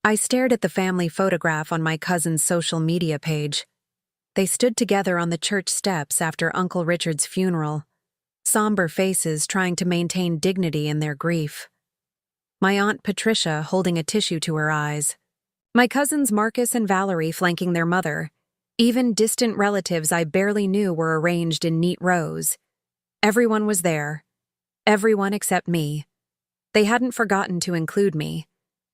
I stared at the family photograph on my cousin's social media page. They stood together on the church steps after Uncle Richard's funeral, somber faces trying to maintain dignity in their grief. My Aunt Patricia holding a tissue to her eyes. My cousins Marcus and Valerie flanking their mother. Even distant relatives I barely knew were arranged in neat rows. Everyone was there. Everyone except me. They hadn't forgotten to include me.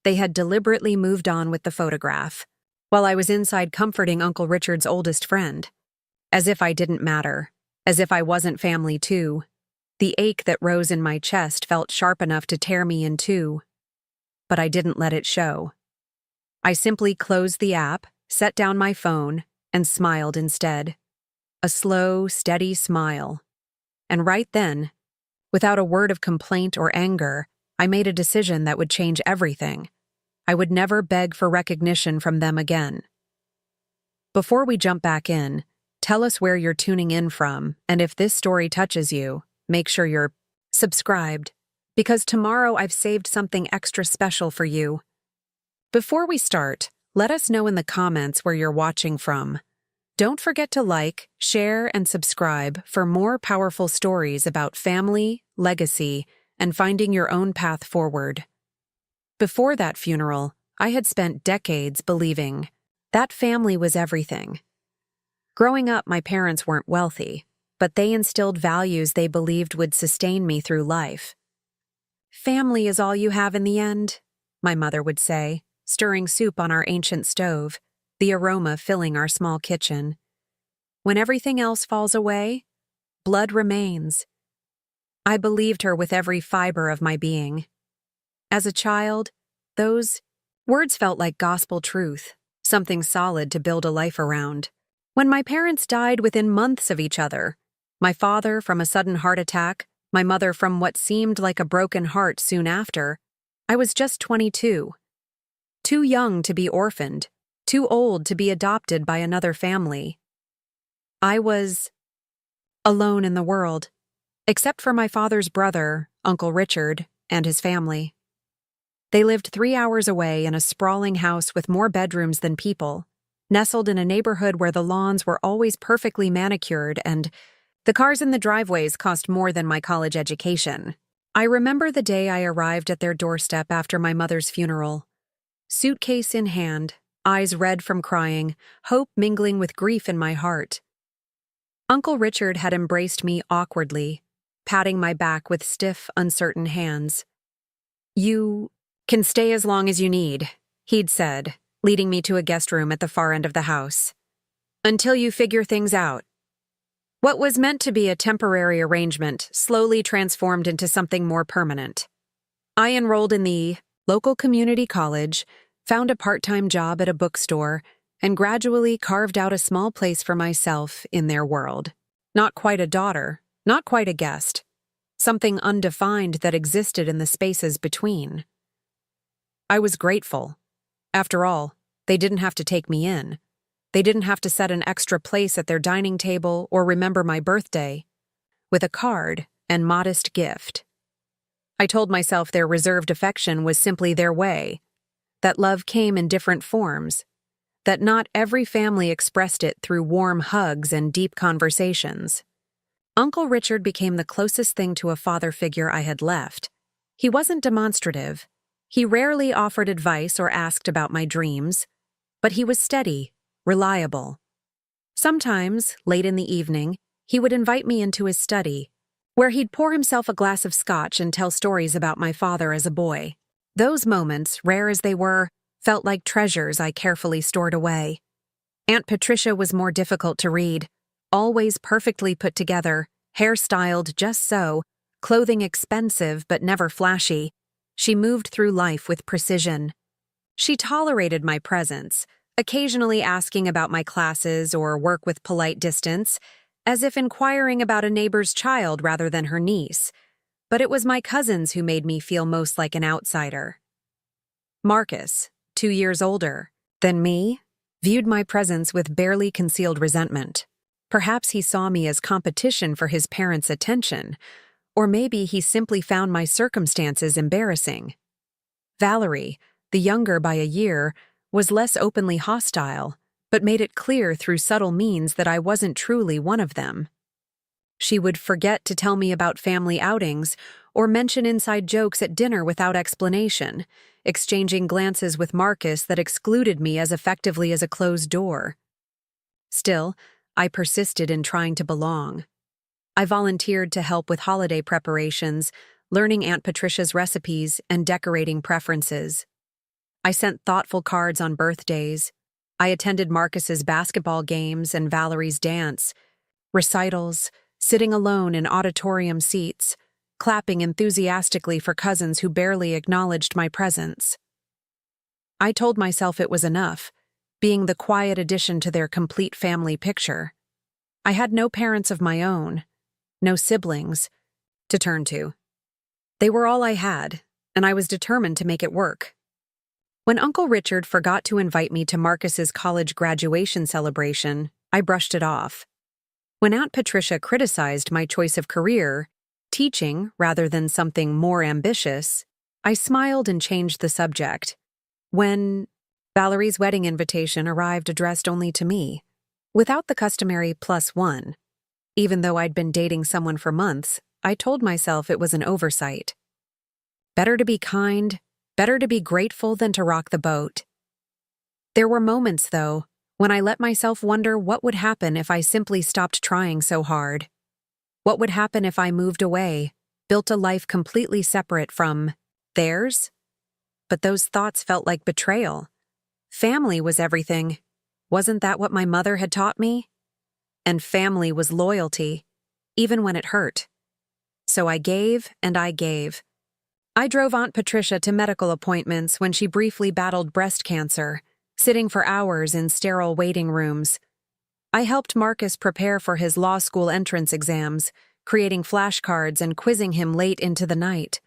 They had deliberately moved on with the photograph, while I was inside comforting Uncle Richard's oldest friend. As if I didn't matter. As if I wasn't family too. The ache that rose in my chest felt sharp enough to tear me in two. But I didn't let it show. I simply closed the app, set down my phone, and smiled instead. A slow, steady smile. And right then, without a word of complaint or anger, I made a decision that would change everything. I would never beg for recognition from them again. Before we jump back in, tell us where you're tuning in from, and if this story touches you, make sure you're subscribed, because tomorrow I've saved something extra special for you. Before we start, let us know in the comments where you're watching from. Don't forget to like, share, and subscribe for more powerful stories about family, legacy, and finding your own path forward. Before that funeral, I had spent decades believing that family was everything. Growing up, my parents weren't wealthy, but they instilled values they believed would sustain me through life. "Family is all you have in the end," my mother would say, stirring soup on our ancient stove, the aroma filling our small kitchen. "When everything else falls away, blood remains." I believed her with every fiber of my being. As a child, those words felt like gospel truth, something solid to build a life around. When my parents died within months of each other, my father from a sudden heart attack, my mother from what seemed like a broken heart soon after, I was just 22. Too young to be orphaned, too old to be adopted by another family. I was alone in the world, except for my father's brother, Uncle Richard, and his family. They lived 3 hours away in a sprawling house with more bedrooms than people, nestled in a neighborhood where the lawns were always perfectly manicured and the cars in the driveways cost more than my college education. I remember the day I arrived at their doorstep after my mother's funeral. Suitcase in hand, eyes red from crying, hope mingling with grief in my heart. Uncle Richard had embraced me awkwardly, patting my back with stiff, uncertain hands. "You can stay as long as you need," he'd said, leading me to a guest room at the far end of the house. "Until you figure things out." What was meant to be a temporary arrangement slowly transformed into something more permanent. I enrolled in the local community college, found a part-time job at a bookstore, and gradually carved out a small place for myself in their world. Not quite a daughter, not quite a guest. Something undefined that existed in the spaces between. I was grateful. After all, they didn't have to take me in. They didn't have to set an extra place at their dining table or remember my birthday. With a card and modest gift. I told myself their reserved affection was simply their way, that love came in different forms, that not every family expressed it through warm hugs and deep conversations. Uncle Richard became the closest thing to a father figure I had left. He wasn't demonstrative. He rarely offered advice or asked about my dreams, but he was steady, reliable. Sometimes, late in the evening, he would invite me into his study, where he'd pour himself a glass of scotch and tell stories about my father as a boy. Those moments, rare as they were, felt like treasures I carefully stored away. Aunt Patricia was more difficult to read, always perfectly put together, hair styled just so, clothing expensive but never flashy. She moved through life with precision. She tolerated my presence, occasionally asking about my classes or work with polite distance, as if inquiring about a neighbor's child rather than her niece. But it was my cousins who made me feel most like an outsider. Marcus, 2 years older than me, viewed my presence with barely concealed resentment. Perhaps he saw me as competition for his parents' attention, or maybe he simply found my circumstances embarrassing. Valerie, the younger by a year, was less openly hostile, but made it clear through subtle means that I wasn't truly one of them. She would forget to tell me about family outings or mention inside jokes at dinner without explanation, exchanging glances with Marcus that excluded me as effectively as a closed door. Still, I persisted in trying to belong. I volunteered to help with holiday preparations, learning Aunt Patricia's recipes and decorating preferences. I sent thoughtful cards on birthdays. I attended Marcus's basketball games and Valerie's dance, recitals, sitting alone in auditorium seats, clapping enthusiastically for cousins who barely acknowledged my presence. I told myself it was enough, being the quiet addition to their complete family picture. I had no parents of my own, no siblings, to turn to. They were all I had, and I was determined to make it work. When Uncle Richard forgot to invite me to Marcus's college graduation celebration, I brushed it off. When Aunt Patricia criticized my choice of career, teaching rather than something more ambitious, I smiled and changed the subject. When Valerie's wedding invitation arrived addressed only to me, without the customary +1. Even though I'd been dating someone for months, I told myself it was an oversight. Better to be kind, better to be grateful than to rock the boat. There were moments, though, when I let myself wonder what would happen if I simply stopped trying so hard. What would happen if I moved away, built a life completely separate from theirs? But those thoughts felt like betrayal. Family was everything. Wasn't that what my mother had taught me? And family was loyalty, even when it hurt. So I gave and I gave. I drove Aunt Patricia to medical appointments when she briefly battled breast cancer, sitting for hours in sterile waiting rooms. I helped Marcus prepare for his law school entrance exams, creating flashcards and quizzing him late into the night.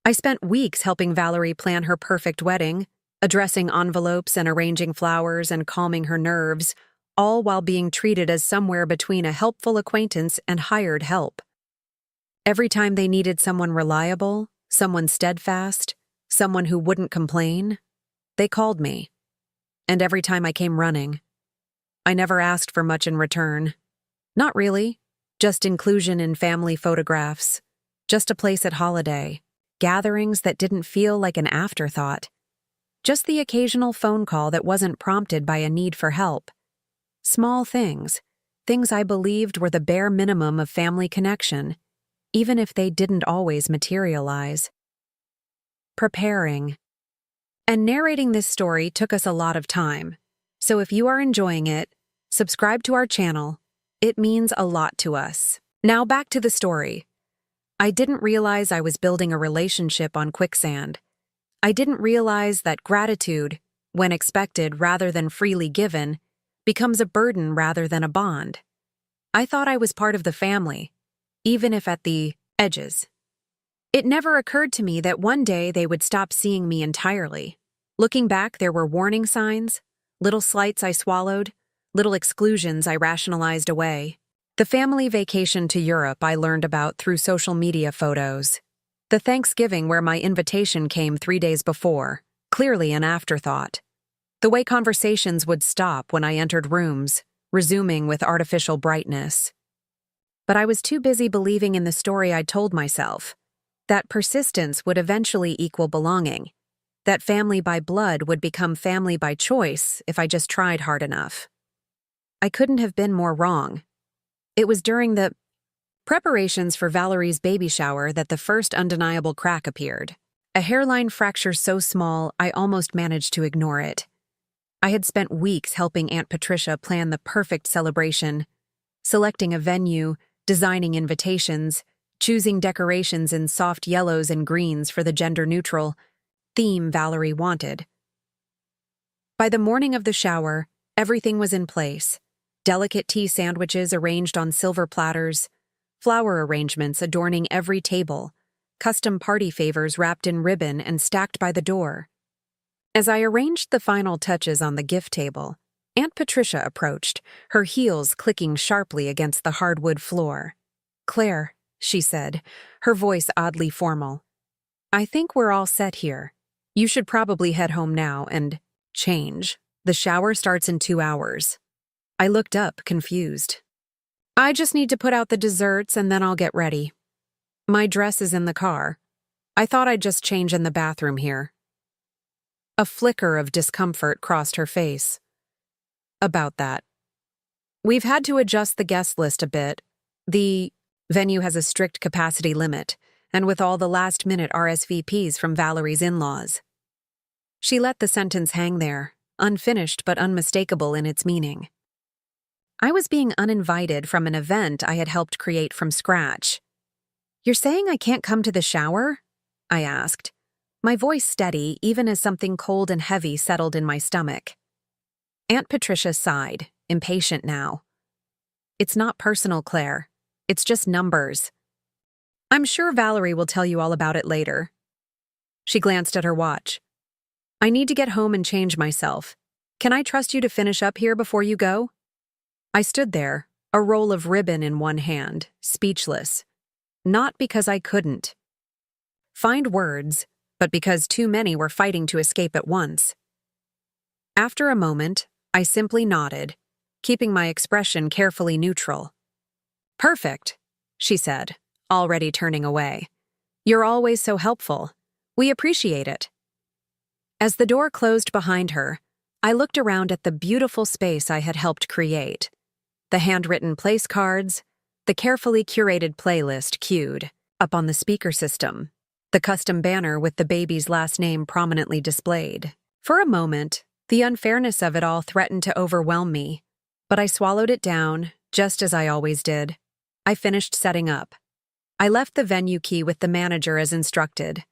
I spent weeks helping Valerie plan her perfect wedding, addressing envelopes and arranging flowers and calming her nerves, all while being treated as somewhere between a helpful acquaintance and hired help. Every time they needed someone reliable, someone steadfast, someone who wouldn't complain, they called me. And every time I came running. I never asked for much in return. Not really, just inclusion in family photographs, just a place at holiday, gatherings that didn't feel like an afterthought, just the occasional phone call that wasn't prompted by a need for help. Small things, things I believed were the bare minimum of family connection, even if they didn't always materialize. Preparing. And narrating this story took us a lot of time, so if you are enjoying it, subscribe to our channel. It means a lot to us. Now back to the story. I didn't realize I was building a relationship on quicksand. I didn't realize that gratitude, when expected rather than freely given, becomes a burden rather than a bond. I thought I was part of the family, even if at the edges. It never occurred to me that one day they would stop seeing me entirely. Looking back, there were warning signs, little slights I swallowed, little exclusions I rationalized away. The family vacation to Europe I learned about through social media photos. The Thanksgiving where my invitation came 3 days before, clearly an afterthought. The way conversations would stop when I entered rooms, resuming with artificial brightness. But I was too busy believing in the story I'd told myself. That persistence would eventually equal belonging. That family by blood would become family by choice if I just tried hard enough. I couldn't have been more wrong. It was during the preparations for Valerie's baby shower that the first undeniable crack appeared. A hairline fracture so small I almost managed to ignore it. I had spent weeks helping Aunt Patricia plan the perfect celebration, selecting a venue, designing invitations, choosing decorations in soft yellows and greens for the gender-neutral theme Valerie wanted. By the morning of the shower, everything was in place. Delicate tea sandwiches arranged on silver platters, flower arrangements adorning every table, custom party favors wrapped in ribbon and stacked by the door. As I arranged the final touches on the gift table, Aunt Patricia approached, her heels clicking sharply against the hardwood floor. "Claire," she said, her voice oddly formal, "I think we're all set here. You should probably head home now and change. The shower starts in 2 hours. I looked up, confused. I just need to put out the desserts and then I'll get ready. My dress is in the car. I thought I'd just change in the bathroom here. A flicker of discomfort crossed her face. About that. We've had to adjust the guest list a bit. The venue has a strict capacity limit, and with all the last-minute RSVPs from Valerie's in-laws. She let the sentence hang there, unfinished but unmistakable in its meaning. I was being uninvited from an event I had helped create from scratch. You're saying I can't come to the shower? I asked, my voice steady even as something cold and heavy settled in my stomach. Aunt Patricia sighed, impatient now. It's not personal, Claire. It's just numbers. I'm sure Valerie will tell you all about it later. She glanced at her watch. I need to get home and change myself. Can I trust you to finish up here before you go? I stood there, a roll of ribbon in one hand, speechless. Not because I couldn't find words, but because too many were fighting to escape at once. After a moment, I simply nodded, keeping my expression carefully neutral. Perfect, she said, already turning away. You're always so helpful. We appreciate it. As the door closed behind her, I looked around at the beautiful space I had helped create. The handwritten place cards, the carefully curated playlist cued up on the speaker system, the custom banner with the baby's last name prominently displayed. For a moment, the unfairness of it all threatened to overwhelm me, but I swallowed it down, just as I always did. I finished setting up. I left the venue key with the manager as instructed.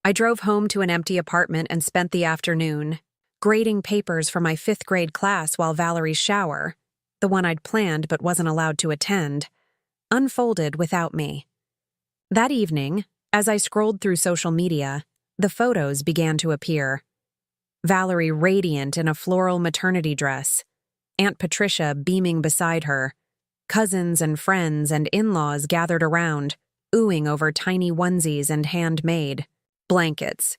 I drove home to an empty apartment and spent the afternoon grading papers for my 5th grade class while Valerie's shower, the one I'd planned but wasn't allowed to attend, unfolded without me. That evening, as I scrolled through social media, the photos began to appear. Valerie radiant in a floral maternity dress, Aunt Patricia beaming beside her, cousins and friends and in-laws gathered around, oohing over tiny onesies and handmade blankets.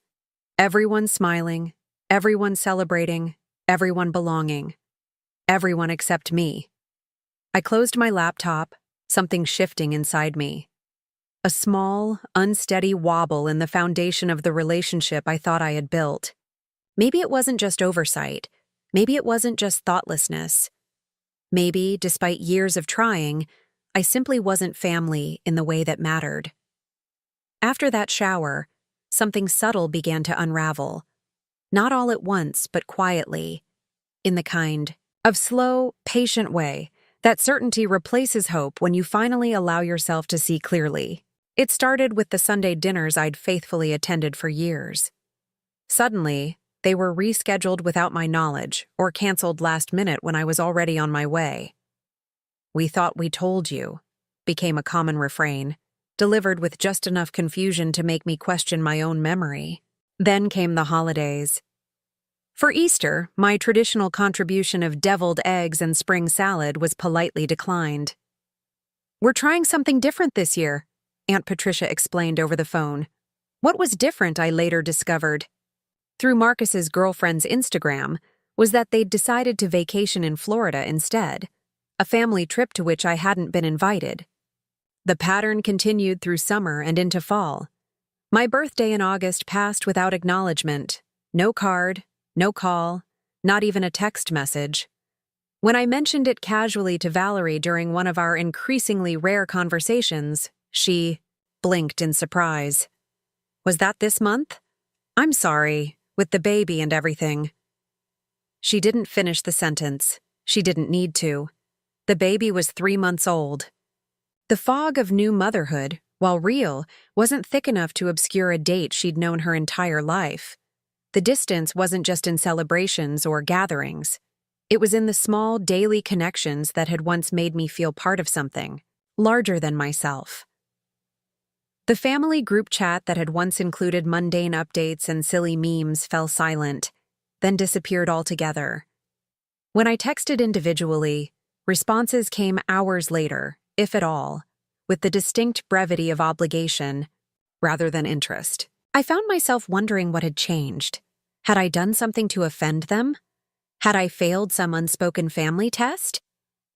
Everyone smiling, everyone celebrating, everyone belonging. Everyone except me. I closed my laptop, something shifting inside me. A small, unsteady wobble in the foundation of the relationship I thought I had built. Maybe it wasn't just oversight. Maybe it wasn't just thoughtlessness. Maybe, despite years of trying, I simply wasn't family in the way that mattered. After that shower, something subtle began to unravel. Not all at once, but quietly, in the kind of slow, patient way that certainty replaces hope when you finally allow yourself to see clearly. It started with the Sunday dinners I'd faithfully attended for years. Suddenly, they were rescheduled without my knowledge or canceled last minute when I was already on my way. "We thought we told you," became a common refrain, delivered with just enough confusion to make me question my own memory. Then came the holidays. For Easter, my traditional contribution of deviled eggs and spring salad was politely declined. "We're trying something different this year," Aunt Patricia explained over the phone. What was different, I later discovered, through Marcus's girlfriend's Instagram, was that they'd decided to vacation in Florida instead, a family trip to which I hadn't been invited. The pattern continued through summer and into fall. My birthday in August passed without acknowledgement. No card, no call, not even a text message. When I mentioned it casually to Valerie during one of our increasingly rare conversations, she blinked in surprise. "Was that this month? I'm sorry, with the baby and everything." She didn't finish the sentence. She didn't need to. The baby was 3 months old. The fog of new motherhood, while real, wasn't thick enough to obscure a date she'd known her entire life. The distance wasn't just in celebrations or gatherings. It was in the small, daily connections that had once made me feel part of something, larger than myself. The family group chat that had once included mundane updates and silly memes fell silent, then disappeared altogether. When I texted individually, responses came hours later, if at all, with the distinct brevity of obligation rather than interest. I found myself wondering what had changed. Had I done something to offend them? Had I failed some unspoken family test?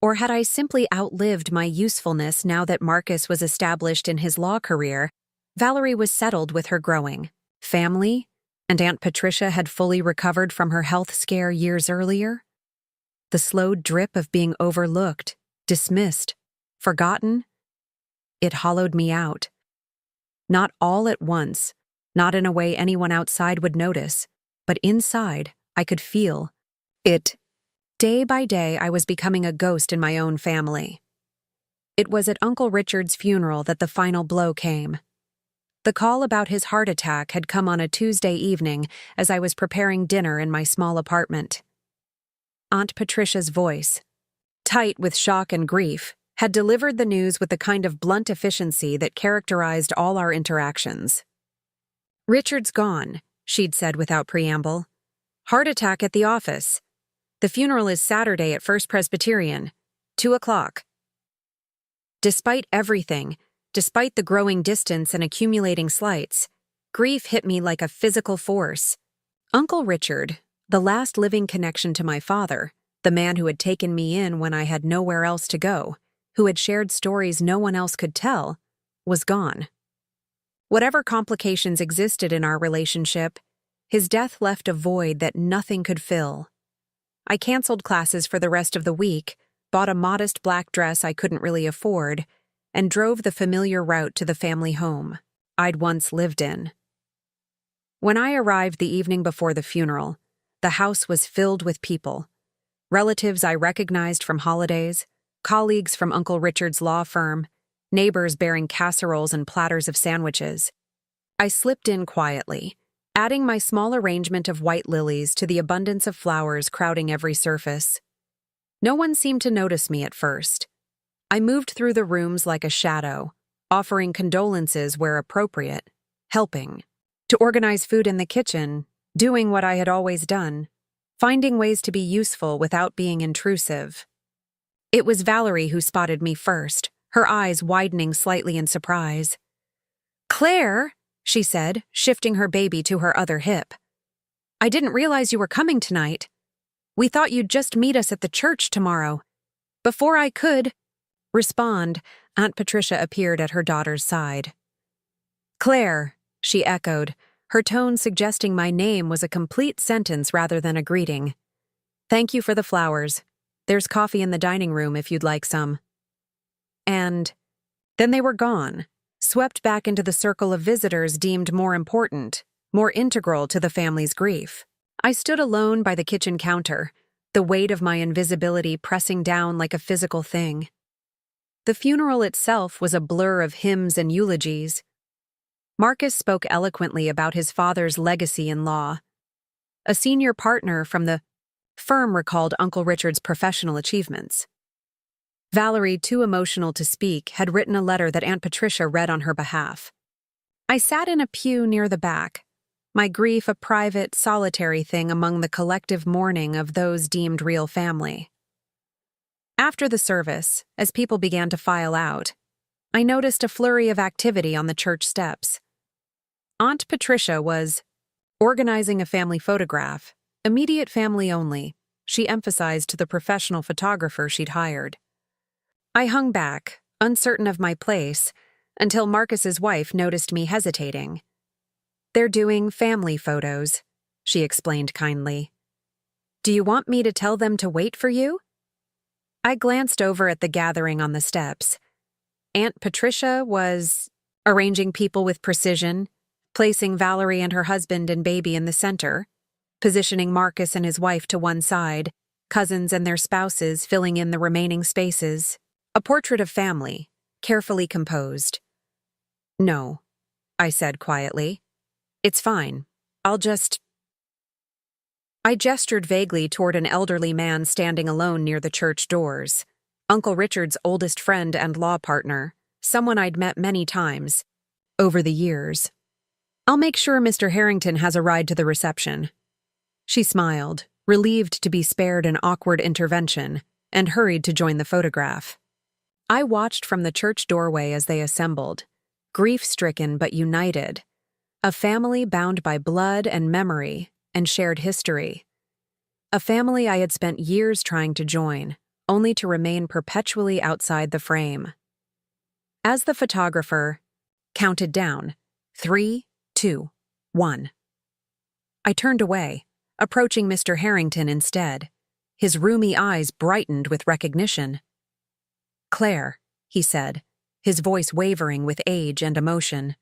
Or had I simply outlived my usefulness now that Marcus was established in his law career? Valerie was settled with her growing family, and Aunt Patricia had fully recovered from her health scare years earlier. The slow drip of being overlooked, dismissed, forgotten, it hollowed me out. Not all at once, not in a way anyone outside would notice, but inside, I could feel it. Day by day, I was becoming a ghost in my own family. It was at Uncle Richard's funeral that the final blow came. The call about his heart attack had come on a Tuesday evening as I was preparing dinner in my small apartment. Aunt Patricia's voice, tight with shock and grief, had delivered the news with the kind of blunt efficiency that characterized all our interactions. "Richard's gone," she'd said without preamble. "Heart attack at the office. The funeral is Saturday at First Presbyterian, 2:00. Despite everything, despite the growing distance and accumulating slights, grief hit me like a physical force. Uncle Richard, the last living connection to my father, the man who had taken me in when I had nowhere else to go, who had shared stories no one else could tell, was gone. Whatever complications existed in our relationship, his death left a void that nothing could fill. I canceled classes for the rest of the week, bought a modest black dress I couldn't really afford, and drove the familiar route to the family home I'd once lived in. When I arrived the evening before the funeral, the house was filled with people. Relatives I recognized from holidays, colleagues from Uncle Richard's law firm, neighbors bearing casseroles and platters of sandwiches. I slipped in quietly, adding my small arrangement of white lilies to the abundance of flowers crowding every surface. No one seemed to notice me at first. I moved through the rooms like a shadow, offering condolences where appropriate, helping to organize food in the kitchen, doing what I had always done, finding ways to be useful without being intrusive. It was Valerie who spotted me first, her eyes widening slightly in surprise. "Claire," she said, shifting her baby to her other hip. "I didn't realize you were coming tonight. We thought you'd just meet us at the church tomorrow." Before I could respond, Aunt Patricia appeared at her daughter's side. "Claire," she echoed, her tone suggesting my name was a complete sentence rather than a greeting. "Thank you for the flowers. There's coffee in the dining room if you'd like some." And then they were gone, swept back into the circle of visitors deemed more important, more integral to the family's grief. I stood alone by the kitchen counter, the weight of my invisibility pressing down like a physical thing. The funeral itself was a blur of hymns and eulogies. Marcus spoke eloquently about his father's legacy in law. A senior partner from the firm recalled Uncle Richard's professional achievements. Valerie, too emotional to speak, had written a letter that Aunt Patricia read on her behalf. I sat in a pew near the back, my grief a private, solitary thing among the collective mourning of those deemed real family. After the service, as people began to file out, I noticed a flurry of activity on the church steps. Aunt Patricia was organizing a family photograph, immediate family only, she emphasized to the professional photographer she'd hired. I hung back, uncertain of my place, until Marcus's wife noticed me hesitating. "They're doing family photos," she explained kindly. "Do you want me to tell them to wait for you?" I glanced over at the gathering on the steps. Aunt Patricia was arranging people with precision, placing Valerie and her husband and baby in the center, positioning Marcus and his wife to one side, cousins and their spouses filling in the remaining spaces. A portrait of family, carefully composed. "No," I said quietly. "It's fine. I gestured vaguely toward an elderly man standing alone near the church doors. Uncle Richard's oldest friend and law partner, someone I'd met many times over the years. "I'll make sure Mr. Harrington has a ride to the reception." She smiled, relieved to be spared an awkward intervention, and hurried to join the photograph. I watched from the church doorway as they assembled, grief-stricken but united, A family bound by blood and memory and shared history. A family I had spent years trying to join, only to remain perpetually outside the frame. As the photographer counted down, 3, 2, 1. I turned away, approaching Mr. Harrington instead. His roomy eyes brightened with recognition. "Claire," he said, his voice wavering with age and emotion.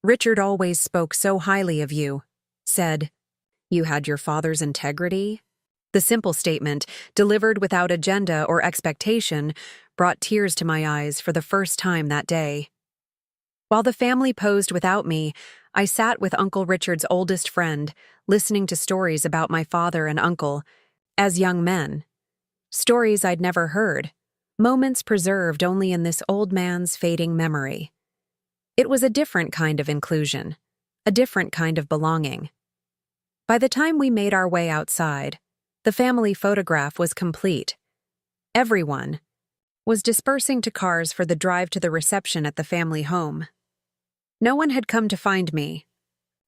"Richard always spoke so highly of you. Said, you had your father's integrity?" The simple statement, delivered without agenda or expectation, brought tears to my eyes for the first time that day. While the family posed without me, I sat with Uncle Richard's oldest friend, listening to stories about my father and uncle, as young men. Stories I'd never heard, moments preserved only in this old man's fading memory. It was a different kind of inclusion, a different kind of belonging. By the time we made our way outside, the family photograph was complete. Everyone was dispersing to cars for the drive to the reception at the family home. No one had come to find me.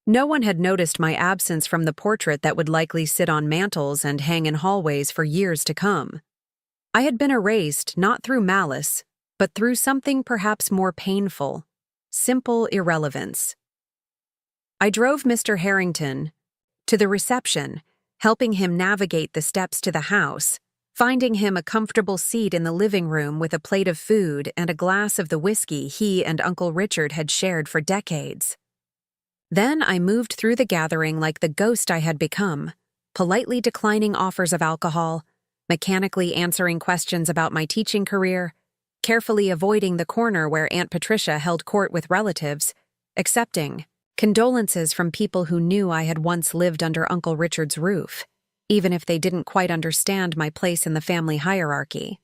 No one had noticed my absence from the portrait that would likely sit on mantels and hang in hallways for years to come. I had been erased not through malice, but through something perhaps more painful, simple irrelevance. I drove Mr. Harrington to the reception, helping him navigate the steps to the house, finding him a comfortable seat in the living room with a plate of food and a glass of the whiskey he and Uncle Richard had shared for decades. Then I moved through the gathering like the ghost I had become, politely declining offers of alcohol, mechanically answering questions about my teaching career, carefully avoiding the corner where Aunt Patricia held court with relatives, accepting condolences from people who knew I had once lived under Uncle Richard's roof, even if they didn't quite understand my place in the family hierarchy.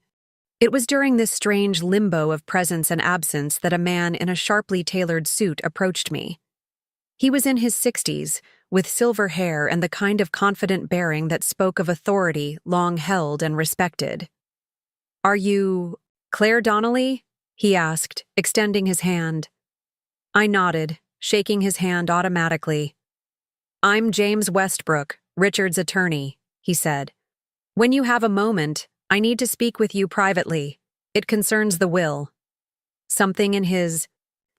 It was during this strange limbo of presence and absence that a man in a sharply tailored suit approached me. He was in his 60s, with silver hair and the kind of confident bearing that spoke of authority long held and respected. "Are you Claire Donnelly?" he asked, extending his hand. I nodded, shaking his hand automatically. "I'm James Westbrook, Richard's attorney," he said. "When you have a moment, I need to speak with you privately. It concerns the will." Something in his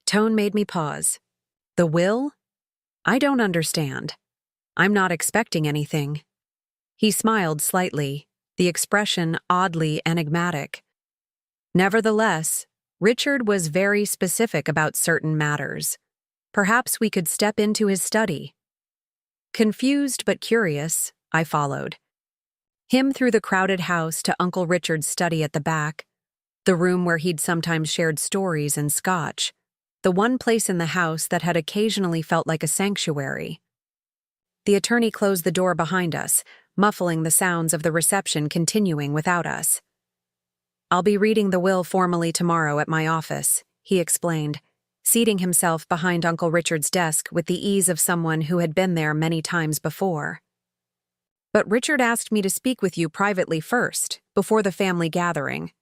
tone made me pause. The will? I don't understand. I'm not expecting anything. He smiled slightly, the expression oddly enigmatic. Nevertheless, Richard was very specific about certain matters. Perhaps we could step into his study. Confused but curious, I followed. Him through the crowded house to Uncle Richard's study at the back, the room where he'd sometimes shared stories and scotch, the one place in the house that had occasionally felt like a sanctuary. The attorney closed the door behind us, muffling the sounds of the reception continuing without us. "I'll be reading the will formally tomorrow at my office," he explained, seating himself behind Uncle Richard's desk with the ease of someone who had been there many times before. "But Richard asked me to speak with you privately first, before the family gathering."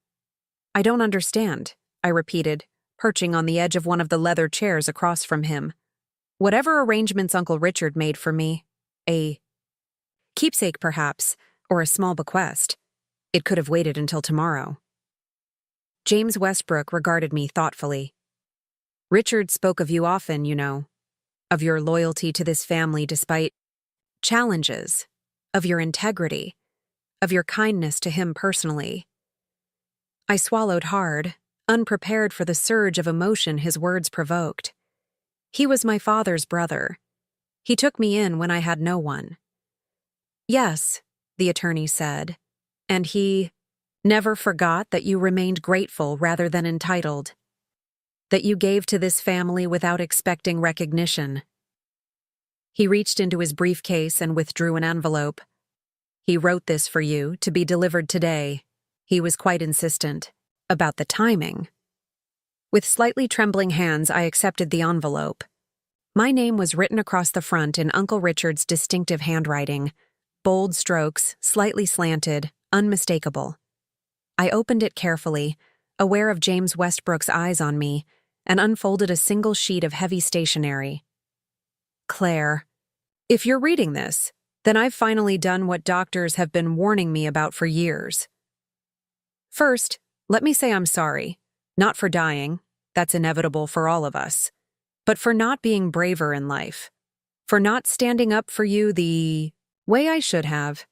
"I don't understand," I repeated, perching on the edge of one of the leather chairs across from him. Whatever arrangements Uncle Richard made for me, a keepsake perhaps, or a small bequest, it could have waited until tomorrow. James Westbrook regarded me thoughtfully. "Richard spoke of you often, you know, of your loyalty to this family despite challenges, of your integrity, of your kindness to him personally." I swallowed hard, unprepared for the surge of emotion his words provoked. He was my father's brother. He took me in when I had no one. "Yes," the attorney said, "and he never forgot that you remained grateful rather than entitled, that you gave to this family without expecting recognition." He reached into his briefcase and withdrew an envelope. "He wrote this for you, to be delivered today." He was quite insistent about the timing. With slightly trembling hands, I accepted the envelope. My name was written across the front in Uncle Richard's distinctive handwriting, bold strokes, slightly slanted, unmistakable. I opened it carefully, aware of James Westbrook's eyes on me, and unfolded a single sheet of heavy stationery. Claire. If you're reading this, then I've finally done what doctors have been warning me about for years. First, let me say I'm sorry. Not for dying, that's inevitable for all of us, but for not being braver in life. For not standing up for you the way I should have.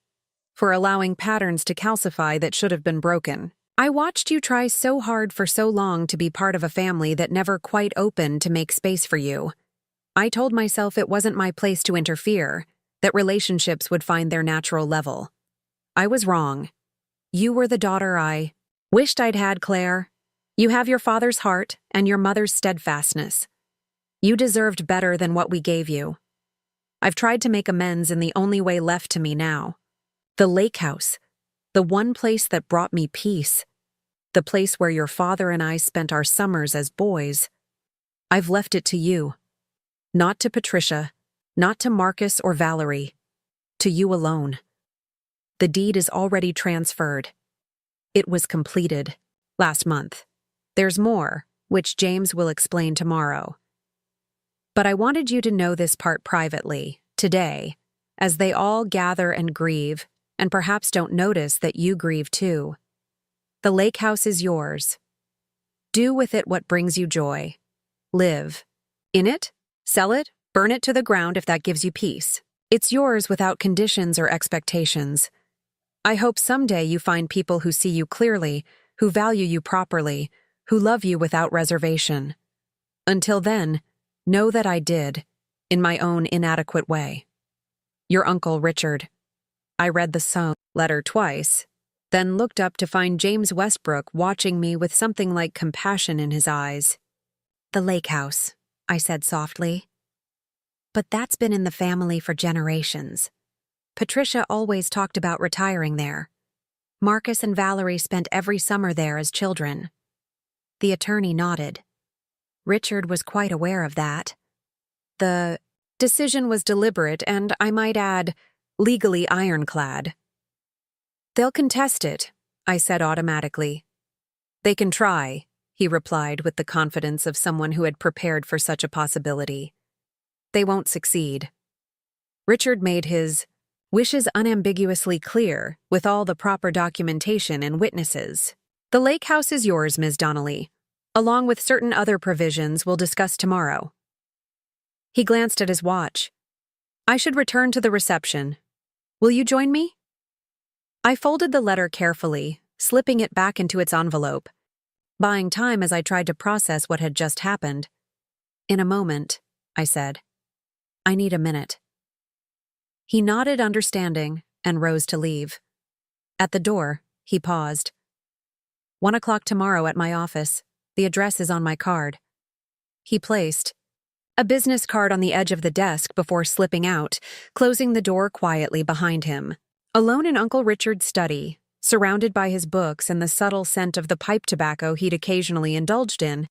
For allowing patterns to calcify that should have been broken. I watched you try so hard for so long to be part of a family that never quite opened to make space for you. I told myself it wasn't my place to interfere, that relationships would find their natural level. I was wrong. You were the daughter I wished I'd had, Claire. You have your father's heart and your mother's steadfastness. You deserved better than what we gave you. I've tried to make amends in the only way left to me now. The lake house, the one place that brought me peace, the place where your father and I spent our summers as boys. I've left it to you. Not to Patricia, not to Marcus or Valerie. To you alone. The deed is already transferred. It was completed last month. There's more, which James will explain tomorrow. But I wanted you to know this part privately, today, as they all gather and grieve, and perhaps don't notice that you grieve too. The lake house is yours. Do with it what brings you joy. Live. In it, sell it, burn it to the ground if that gives you peace. It's yours without conditions or expectations. I hope someday you find people who see you clearly, who value you properly, who love you without reservation. Until then, know that I did, in my own inadequate way. Your Uncle Richard. I read the letter twice, then looked up to find James Westbrook watching me with something like compassion in his eyes. The lake house, I said softly. But that's been in the family for generations. Patricia always talked about retiring there. Marcus and Valerie spent every summer there as children. The attorney nodded. Richard was quite aware of that. The decision was deliberate and, I might add, legally ironclad. They'll contest it, I said automatically. They can try, he replied with the confidence of someone who had prepared for such a possibility. They won't succeed. Richard made his wishes unambiguously clear with all the proper documentation and witnesses. The lake house is yours, Ms. Donnelly, along with certain other provisions we'll discuss tomorrow. He glanced at his watch. I should return to the reception. Will you join me? I folded the letter carefully, slipping it back into its envelope, buying time as I tried to process what had just happened. In a moment, I said. I need a minute. He nodded understanding and rose to leave. At the door, he paused. 1 o'clock tomorrow at my office. The address is on my card. He placed a business card on the edge of the desk before slipping out, closing the door quietly behind him. Alone in Uncle Richard's study, surrounded by his books and the subtle scent of the pipe tobacco he'd occasionally indulged in,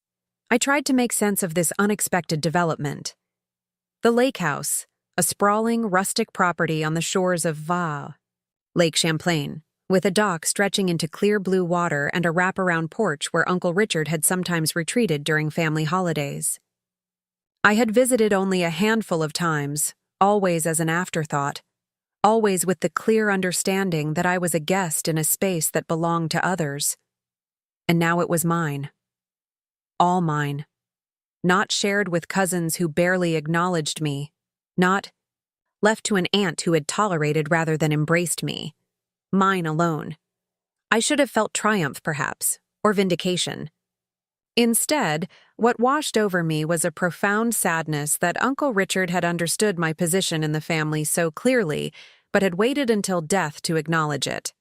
I tried to make sense of this unexpected development. The lake house, a sprawling, rustic property on the shores of Lake Champlain, with a dock stretching into clear blue water and a wraparound porch where Uncle Richard had sometimes retreated during family holidays. I had visited only a handful of times, always as an afterthought, always with the clear understanding that I was a guest in a space that belonged to others. And now it was mine. All mine. Not shared with cousins who barely acknowledged me. Not left to an aunt who had tolerated rather than embraced me. Mine alone. I should have felt triumph, perhaps, or vindication. Instead, what washed over me was a profound sadness that Uncle Richard had understood my position in the family so clearly, but had waited until death to acknowledge it.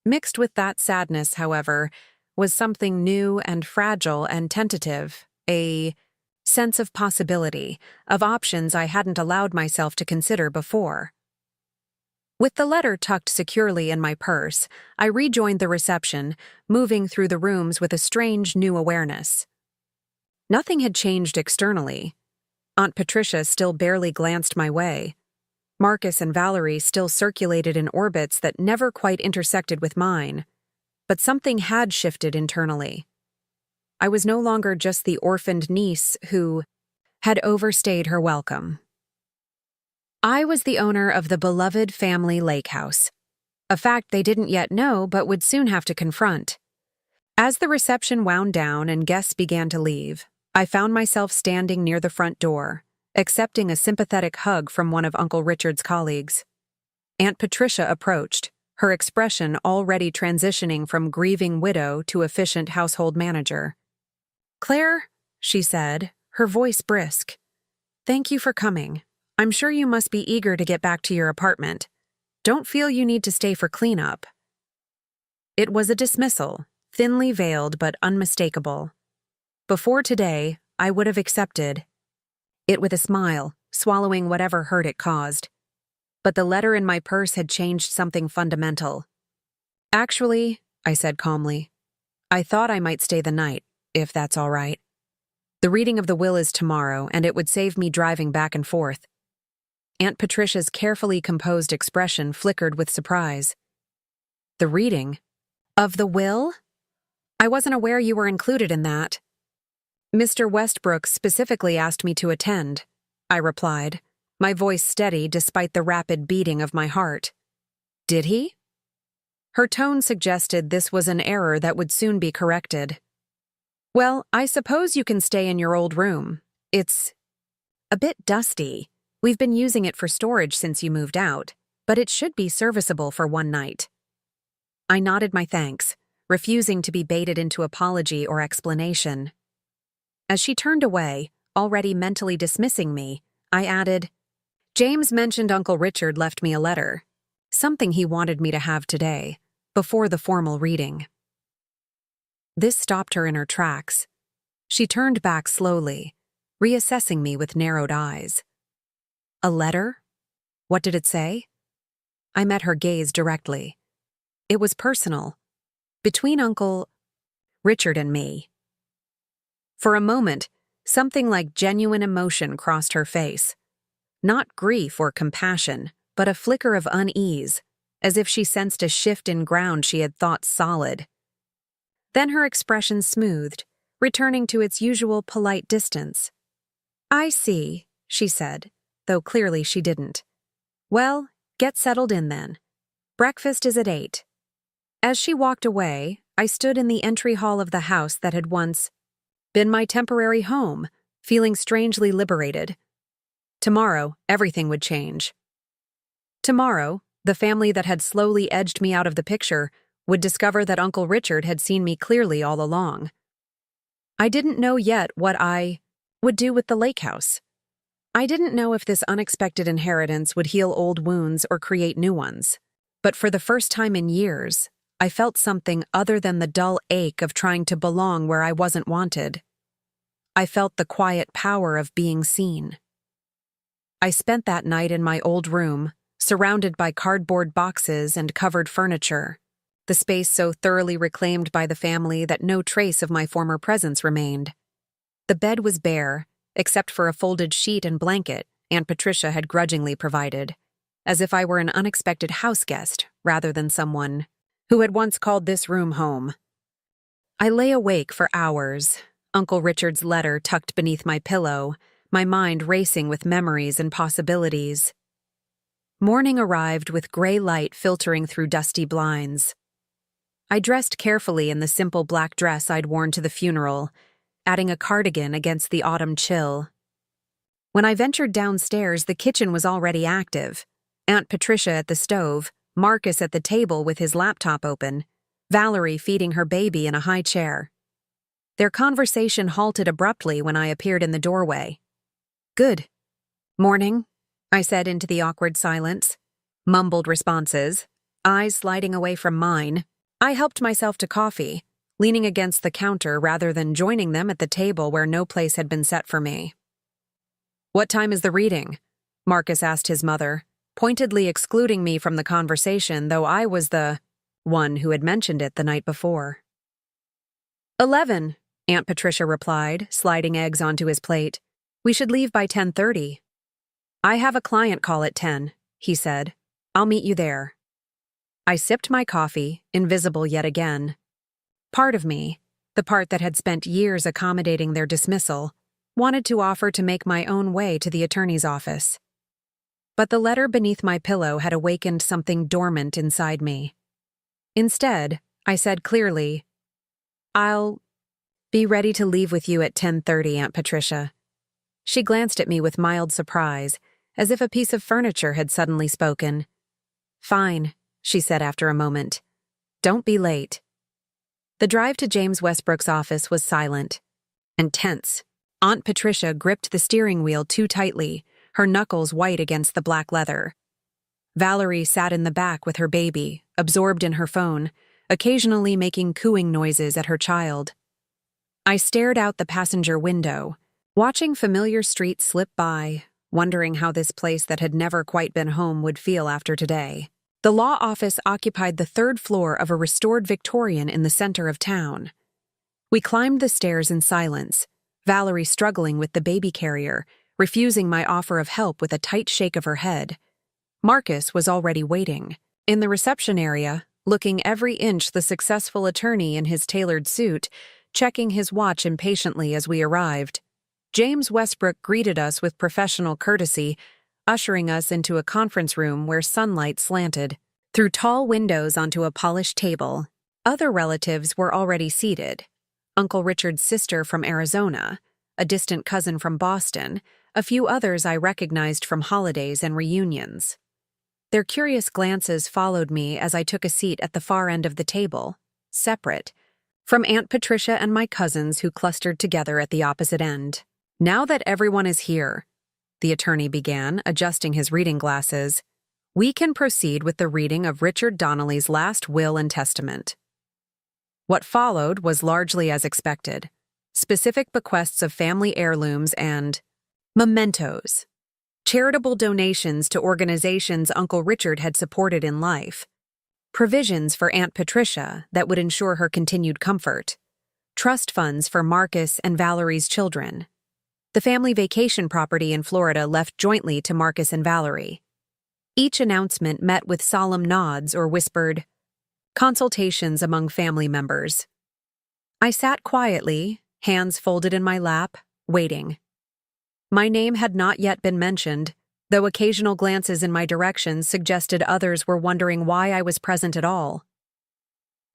Mixed with that sadness, however, was something new and fragile and tentative, a sense of possibility, of options I hadn't allowed myself to consider before. With the letter tucked securely in my purse, I rejoined the reception, moving through the rooms with a strange new awareness. Nothing had changed externally. Aunt Patricia still barely glanced my way. Marcus and Valerie still circulated in orbits that never quite intersected with mine. But something had shifted internally. I was no longer just the orphaned niece who had overstayed her welcome. I was the owner of the beloved family lake house, a fact they didn't yet know but would soon have to confront. As the reception wound down and guests began to leave, I found myself standing near the front door, accepting a sympathetic hug from one of Uncle Richard's colleagues. Aunt Patricia approached, her expression already transitioning from grieving widow to efficient household manager. "Claire," she said, her voice brisk, "thank you for coming. I'm sure you must be eager to get back to your apartment. Don't feel you need to stay for cleanup." It was a dismissal, thinly veiled but unmistakable. Before today, I would have accepted it with a smile, swallowing whatever hurt it caused. But the letter in my purse had changed something fundamental. "Actually," I said calmly, "I thought I might stay the night, if that's all right. The reading of the will is tomorrow, and it would save me driving back and forth." Aunt Patricia's carefully composed expression flickered with surprise. "The reading? Of the will? I wasn't aware you were included in that." "Mr. Westbrook specifically asked me to attend," I replied, my voice steady despite the rapid beating of my heart. "Did he?" Her tone suggested this was an error that would soon be corrected. "Well, I suppose you can stay in your old room. It's a bit dusty. We've been using it for storage since you moved out, but it should be serviceable for one night." I nodded my thanks, refusing to be baited into apology or explanation. As she turned away, already mentally dismissing me, I added, "James mentioned Uncle Richard left me a letter, something he wanted me to have today, before the formal reading." This stopped her in her tracks. She turned back slowly, reassessing me with narrowed eyes. "A letter? What did it say?" I met her gaze directly. It was personal, between Uncle Richard and me. For a moment, something like genuine emotion crossed her face. Not grief or compassion, but a flicker of unease, as if she sensed a shift in ground she had thought solid. Then her expression smoothed, returning to its usual polite distance. "I see," she said, though clearly she didn't. "Well, get settled in then. Breakfast is at 8. As she walked away, I stood in the entry hall of the house that had once been my temporary home, feeling strangely liberated. Tomorrow, everything would change. Tomorrow, the family that had slowly edged me out of the picture would discover that Uncle Richard had seen me clearly all along. I didn't know yet what I would do with the lake house. I didn't know if this unexpected inheritance would heal old wounds or create new ones. But for the first time in years, I felt something other than the dull ache of trying to belong where I wasn't wanted. I felt the quiet power of being seen. I spent that night in my old room, surrounded by cardboard boxes and covered furniture, the space so thoroughly reclaimed by the family that no trace of my former presence remained. The bed was bare, except for a folded sheet and blanket Aunt Patricia had grudgingly provided, as if I were an unexpected house guest rather than someone who had once called this room home. I lay awake for hours, Uncle Richard's letter tucked beneath my pillow, my mind racing with memories and possibilities. Morning arrived with gray light filtering through dusty blinds. I dressed carefully in the simple black dress I'd worn to the funeral, adding a cardigan against the autumn chill. When I ventured downstairs, the kitchen was already active. Aunt Patricia at the stove, Marcus at the table with his laptop open, Valerie feeding her baby in a high chair. Their conversation halted abruptly when I appeared in the doorway. "Good morning," I said into the awkward silence. Mumbled responses, eyes sliding away from mine. I helped myself to coffee, leaning against the counter rather than joining them at the table where no place had been set for me. "What time is the reading?" Marcus asked his mother, pointedly excluding me from the conversation, though I was the one who had mentioned it the night before. 11, Aunt Patricia replied, sliding eggs onto his plate. "We should leave by 10:30. "I have a client call at 10, he said. "I'll meet you there." I sipped my coffee, invisible yet again. Part of me, the part that had spent years accommodating their dismissal, wanted to offer to make my own way to the attorney's office. But the letter beneath my pillow had awakened something dormant inside me. Instead, I said clearly, "I'll be ready to leave with you at 10:30, Aunt Patricia." She glanced at me with mild surprise, as if a piece of furniture had suddenly spoken. "Fine," she said after a moment. "Don't be late." The drive to James Westbrook's office was silent and tense. Aunt Patricia gripped the steering wheel too tightly, her knuckles white against the black leather. Valerie sat in the back with her baby, absorbed in her phone, occasionally making cooing noises at her child. I stared out the passenger window, watching familiar streets slip by, wondering how this place that had never quite been home would feel after today. The law office occupied the third floor of a restored Victorian in the center of town. We climbed the stairs in silence, Valerie struggling with the baby carrier, refusing my offer of help with a tight shake of her head. Marcus was already waiting. In the reception area, looking every inch the successful attorney in his tailored suit, checking his watch impatiently as we arrived. James Westbrook greeted us with professional courtesy, ushering us into a conference room where sunlight slanted through tall windows onto a polished table. Other relatives were already seated. Uncle Richard's sister from Arizona, a distant cousin from Boston, a few others I recognized from holidays and reunions. Their curious glances followed me as I took a seat at the far end of the table, separate from Aunt Patricia and my cousins who clustered together at the opposite end. "Now that everyone is here," the attorney began, adjusting his reading glasses, "we can proceed with the reading of Richard Donnelly's last will and testament." What followed was largely as expected: specific bequests of family heirlooms and mementos, charitable donations to organizations Uncle Richard had supported in life, provisions for Aunt Patricia that would ensure her continued comfort, trust funds for Marcus and Valerie's children, the family vacation property in Florida left jointly to Marcus and Valerie. Each announcement met with solemn nods or whispered consultations among family members. I sat quietly, hands folded in my lap, waiting. My name had not yet been mentioned, though occasional glances in my direction suggested others were wondering why I was present at all.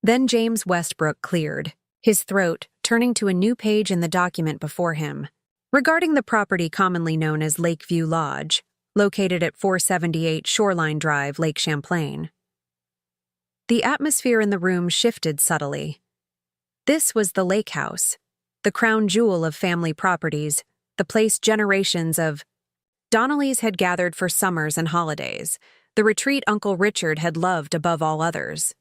Then James Westbrook cleared, his throat turning to a new page in the document before him. Regarding the property commonly known as Lakeview Lodge, located at 478 Shoreline Drive, Lake Champlain. The atmosphere in the room shifted subtly. This was the lake house, the crown jewel of family properties, the place generations of Donnellys had gathered for summers and holidays, the retreat Uncle Richard had loved above all others.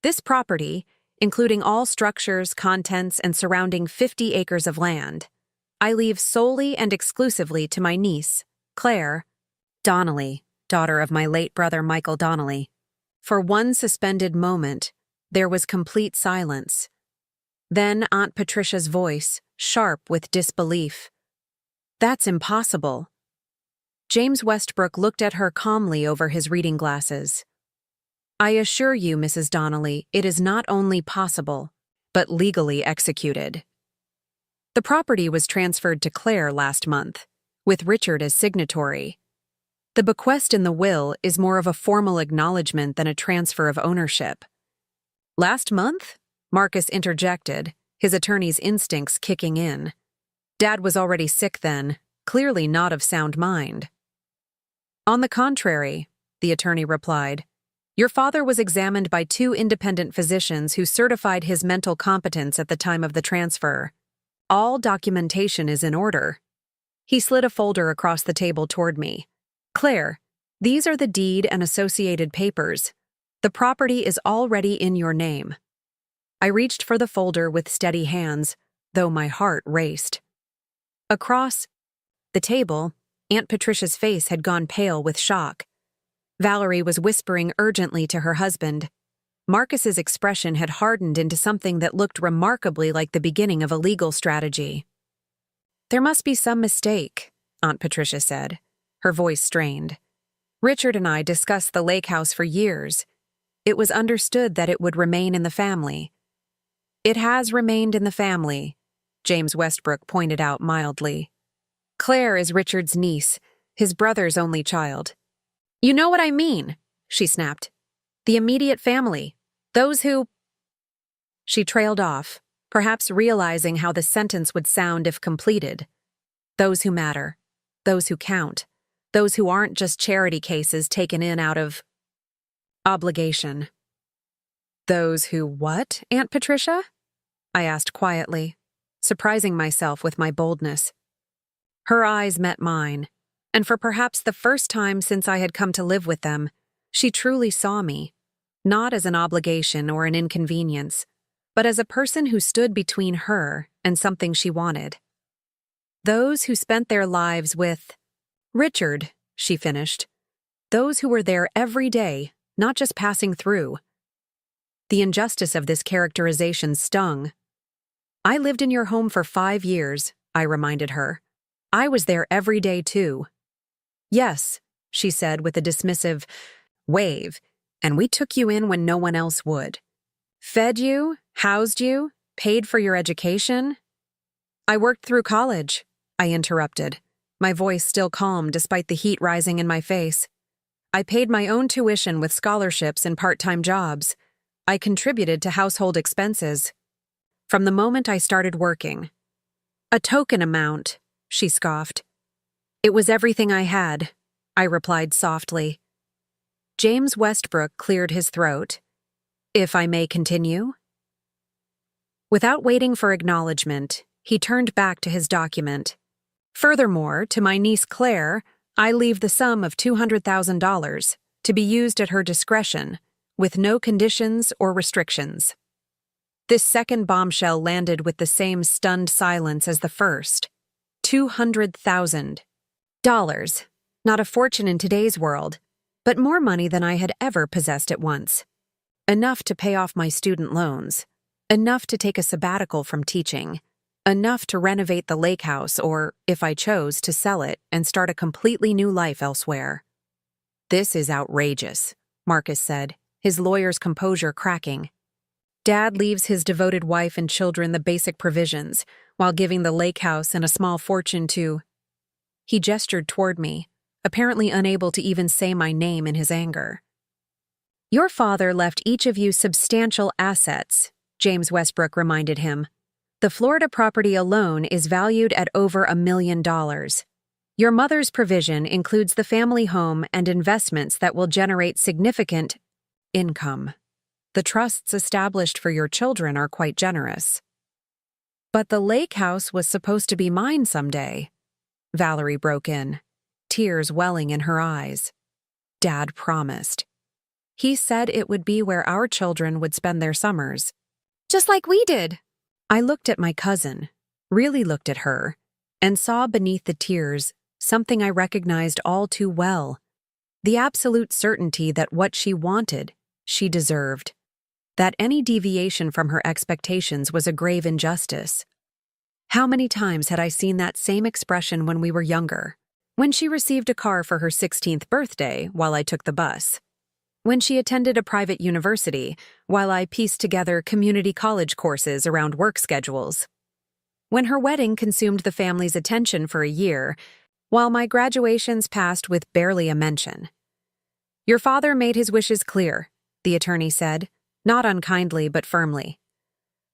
This property, including all structures, contents, and surrounding 50 acres of land, I leave solely and exclusively to my niece, Claire Donnelly, daughter of my late brother Michael Donnelly. For one suspended moment, there was complete silence. Then Aunt Patricia's voice, sharp with disbelief. "That's impossible." James Westbrook looked at her calmly over his reading glasses. "I assure you, Mrs. Donnelly, it is not only possible, but legally executed." The property was transferred to Claire last month, with Richard as signatory. The bequest in the will is more of a formal acknowledgement than a transfer of ownership. "Last month?" Marcus interjected, his attorney's instincts kicking in. Dad was already sick then, clearly not of sound mind. "On the contrary," the attorney replied, "your father was examined by 2 independent physicians who certified his mental competence at the time of the transfer. All documentation is in order." He slid a folder across the table toward me. "Claire, these are the deed and associated papers. The property is already in your name." I reached for the folder with steady hands, though my heart raced. Across the table, Aunt Patricia's face had gone pale with shock. Valerie was whispering urgently to her husband. Marcus's expression had hardened into something that looked remarkably like the beginning of a legal strategy. "There must be some mistake," Aunt Patricia said, her voice strained. "Richard and I discussed the lake house for years. It was understood that it would remain in the family." "It has remained in the family," James Westbrook pointed out mildly. "Claire is Richard's niece, his brother's only child. You know what I mean, she snapped. The immediate family. Those who… She trailed off, perhaps realizing how the sentence would sound if completed. Those who matter. Those who count. Those who aren't just charity cases taken in out of… obligation. Those who what, Aunt Patricia? I asked quietly, surprising myself with my boldness. Her eyes met mine, and for perhaps the first time since I had come to live with them, she truly saw me, not as an obligation or an inconvenience, but as a person who stood between her and something she wanted. Those who spent their lives with… Richard, she finished. Those who were there every day, not just passing through. The injustice of this characterization stung. I lived in your home for 5 years, I reminded her. I was there every day too. Yes, she said with a dismissive wave, and we took you in when no one else would. Fed you, housed you, paid for your education. I worked through college, I interrupted, my voice still calm despite the heat rising in my face. I paid my own tuition with scholarships and part-time jobs. I contributed to household expenses. From the moment I started working. A token amount, she scoffed. It was everything I had, I replied softly. James Westbrook cleared his throat. If I may continue? Without waiting for acknowledgement, he turned back to his document. Furthermore, to my niece Claire, I leave the sum of $200,000 to be used at her discretion, with no conditions or restrictions. This second bombshell landed with the same stunned silence as the first. $200,000. Not a fortune in today's world, but more money than I had ever possessed at once. Enough to pay off my student loans. Enough to take a sabbatical from teaching. Enough to renovate the lake house or, if I chose, to sell it and start a completely new life elsewhere. This is outrageous, Marcus said, his lawyer's composure cracking. Dad leaves his devoted wife and children the basic provisions, while giving the lake house and a small fortune to… He gestured toward me, apparently unable to even say my name in his anger. Your father left each of you substantial assets, James Westbrook reminded him. The Florida property alone is valued at over $1 million. Your mother's provision includes the family home and investments that will generate significant income. The trusts established for your children are quite generous. But the lake house was supposed to be mine someday, Valerie broke in, tears welling in her eyes. Dad promised. He said it would be where our children would spend their summers. Just like we did. I looked at my cousin, really looked at her, and saw beneath the tears something I recognized all too well. The absolute certainty that what she wanted, she deserved. That any deviation from her expectations was a grave injustice. How many times had I seen that same expression when we were younger? When she received a car for her 16th birthday while I took the bus. When she attended a private university while I pieced together community college courses around work schedules. When her wedding consumed the family's attention for a year, while my graduations passed with barely a mention. Your father made his wishes clear, the attorney said, not unkindly but firmly.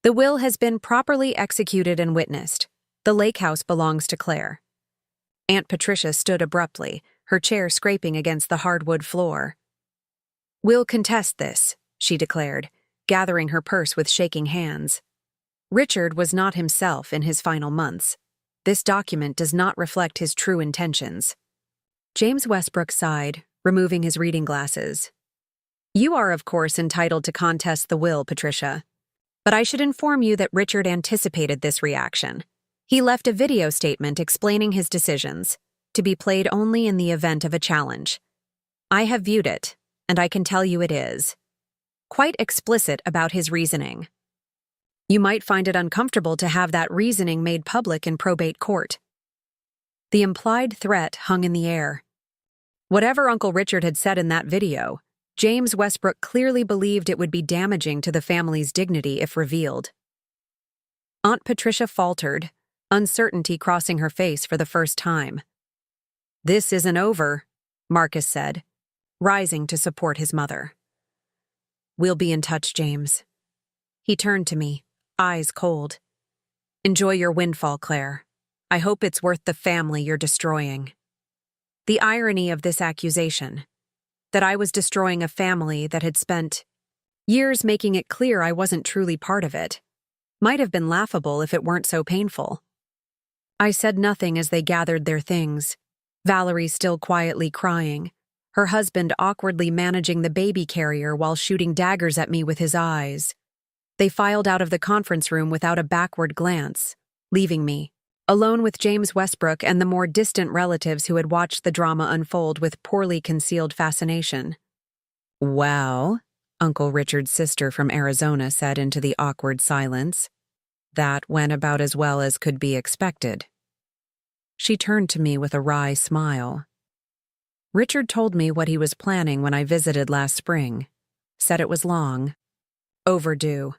The will has been properly executed and witnessed. The lake house belongs to Claire. Aunt Patricia stood abruptly, her chair scraping against the hardwood floor. We'll contest this, she declared, gathering her purse with shaking hands. Richard was not himself in his final months. This document does not reflect his true intentions. James Westbrook sighed, removing his reading glasses. You are, of course, entitled to contest the will, Patricia. But I should inform you that Richard anticipated this reaction. He left a video statement explaining his decisions, to be played only in the event of a challenge. I have viewed it, and I can tell you it is quite explicit about his reasoning. You might find it uncomfortable to have that reasoning made public in probate court. The implied threat hung in the air. Whatever Uncle Richard had said in that video, James Westbrook clearly believed it would be damaging to the family's dignity if revealed. Aunt Patricia faltered, uncertainty crossing her face for the first time. "This isn't over," Marcus said, rising to support his mother. "We'll be in touch, James." He turned to me, eyes cold. "Enjoy your windfall, Claire. I hope it's worth the family you're destroying." The irony of this accusation, that I was destroying a family that had spent years making it clear I wasn't truly part of it, might have been laughable if it weren't so painful. I said nothing as they gathered their things, Valerie still quietly crying, her husband awkwardly managing the baby carrier while shooting daggers at me with his eyes. They filed out of the conference room without a backward glance, leaving me alone with James Westbrook and the more distant relatives who had watched the drama unfold with poorly concealed fascination. "Well," Uncle Richard's sister from Arizona said into the awkward silence, "that went about as well as could be expected." She turned to me with a wry smile. "Richard told me what he was planning when I visited last spring. Said it was long. Overdue.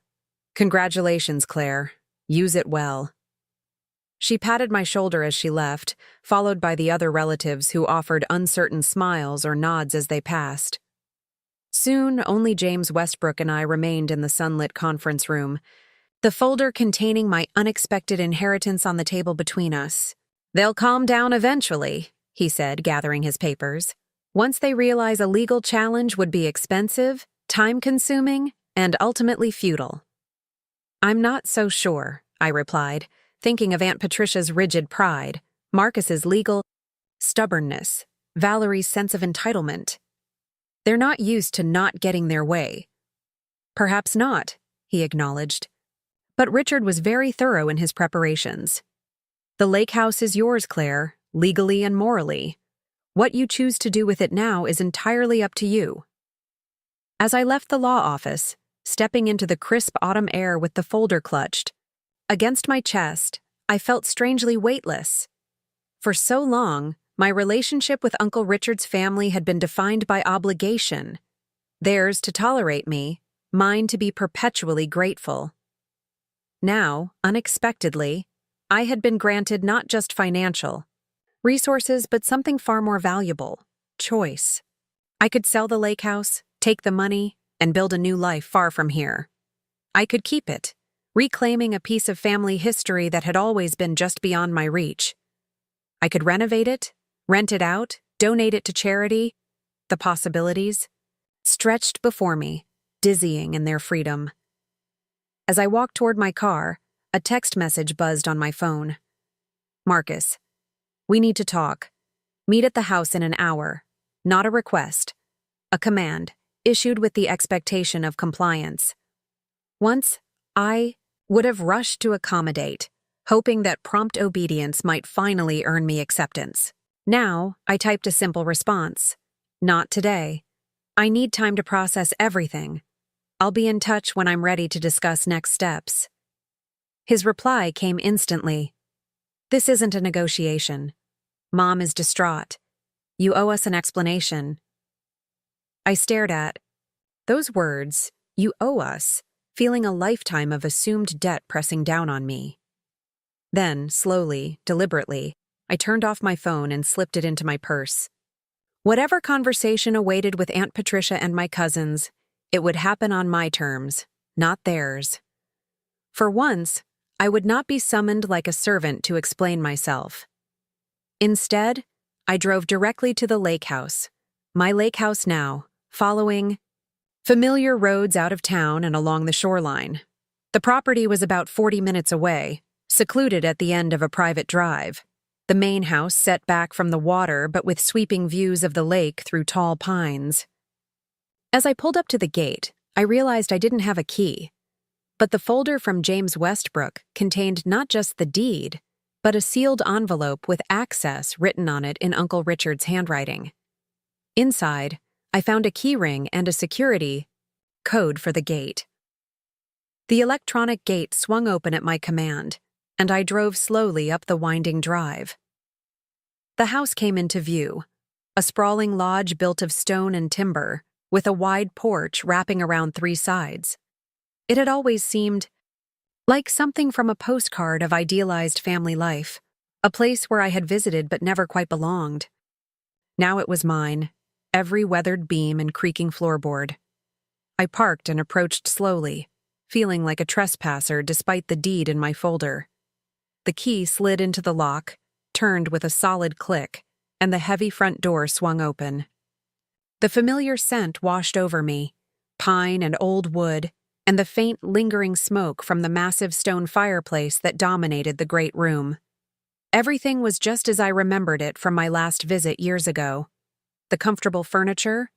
Congratulations, Claire. Use it well." She patted my shoulder as she left, followed by the other relatives who offered uncertain smiles or nods as they passed. Soon, only James Westbrook and I remained in the sunlit conference room, the folder containing my unexpected inheritance on the table between us. "They'll calm down eventually," he said, gathering his papers. "Once they realize a legal challenge would be expensive, time-consuming, and ultimately futile." "I'm not so sure," I replied, thinking of Aunt Patricia's rigid pride, Marcus's legal stubbornness, Valerie's sense of entitlement. "They're not used to not getting their way." "Perhaps not," he acknowledged. But Richard was very thorough in his preparations. "The lake house is yours, Claire, legally and morally. What you choose to do with it now is entirely up to you." As I left the law office, stepping into the crisp autumn air with the folder clutched against my chest, I felt strangely weightless. For so long, my relationship with Uncle Richard's family had been defined by obligation, theirs to tolerate me, mine to be perpetually grateful. Now, unexpectedly, I had been granted not just financial resources but something far more valuable: choice. I could sell the lake house, take the money, and build a new life far from here. I could keep it, reclaiming a piece of family history that had always been just beyond my reach. I could renovate it, rent it out, donate it to charity. The possibilities stretched before me, dizzying in their freedom. As I walked toward my car, a text message buzzed on my phone. "Marcus, we need to talk. Meet at the house in an hour. Not a request. A command, issued with the expectation of compliance." Once, I would have rushed to accommodate, hoping that prompt obedience might finally earn me acceptance. Now, I typed a simple response. "Not today. I need time to process everything. I'll be in touch when I'm ready to discuss next steps." His reply came instantly. "This isn't a negotiation. Mom is distraught. You owe us an explanation." I stared at those words, "you owe us," feeling a lifetime of assumed debt pressing down on me. Then, slowly, deliberately, I turned off my phone and slipped it into my purse. Whatever conversation awaited with Aunt Patricia and my cousins, it would happen on my terms, not theirs. For once, I would not be summoned like a servant to explain myself. Instead, I drove directly to the lake house, my lake house now, following familiar roads out of town and along the shoreline. The property was about 40 minutes away, secluded at the end of a private drive. The main house set back from the water but with sweeping views of the lake through tall pines. As I pulled up to the gate, I realized I didn't have a key. But the folder from James Westbrook contained not just the deed, but a sealed envelope with access written on it in Uncle Richard's handwriting. Inside, I found a keyring and a security code for the gate. The electronic gate swung open at my command, and I drove slowly up the winding drive. The house came into view, a sprawling lodge built of stone and timber, with a wide porch wrapping around 3 sides. It had always seemed like something from a postcard of idealized family life, a place where I had visited but never quite belonged. Now it was mine, every weathered beam and creaking floorboard. I parked and approached slowly, feeling like a trespasser despite the deed in my folder. The key slid into the lock, turned with a solid click, and the heavy front door swung open. The familiar scent washed over me, pine and old wood, and the faint lingering smoke from the massive stone fireplace that dominated the great room. Everything was just as I remembered it from my last visit years ago. The comfortable furniture,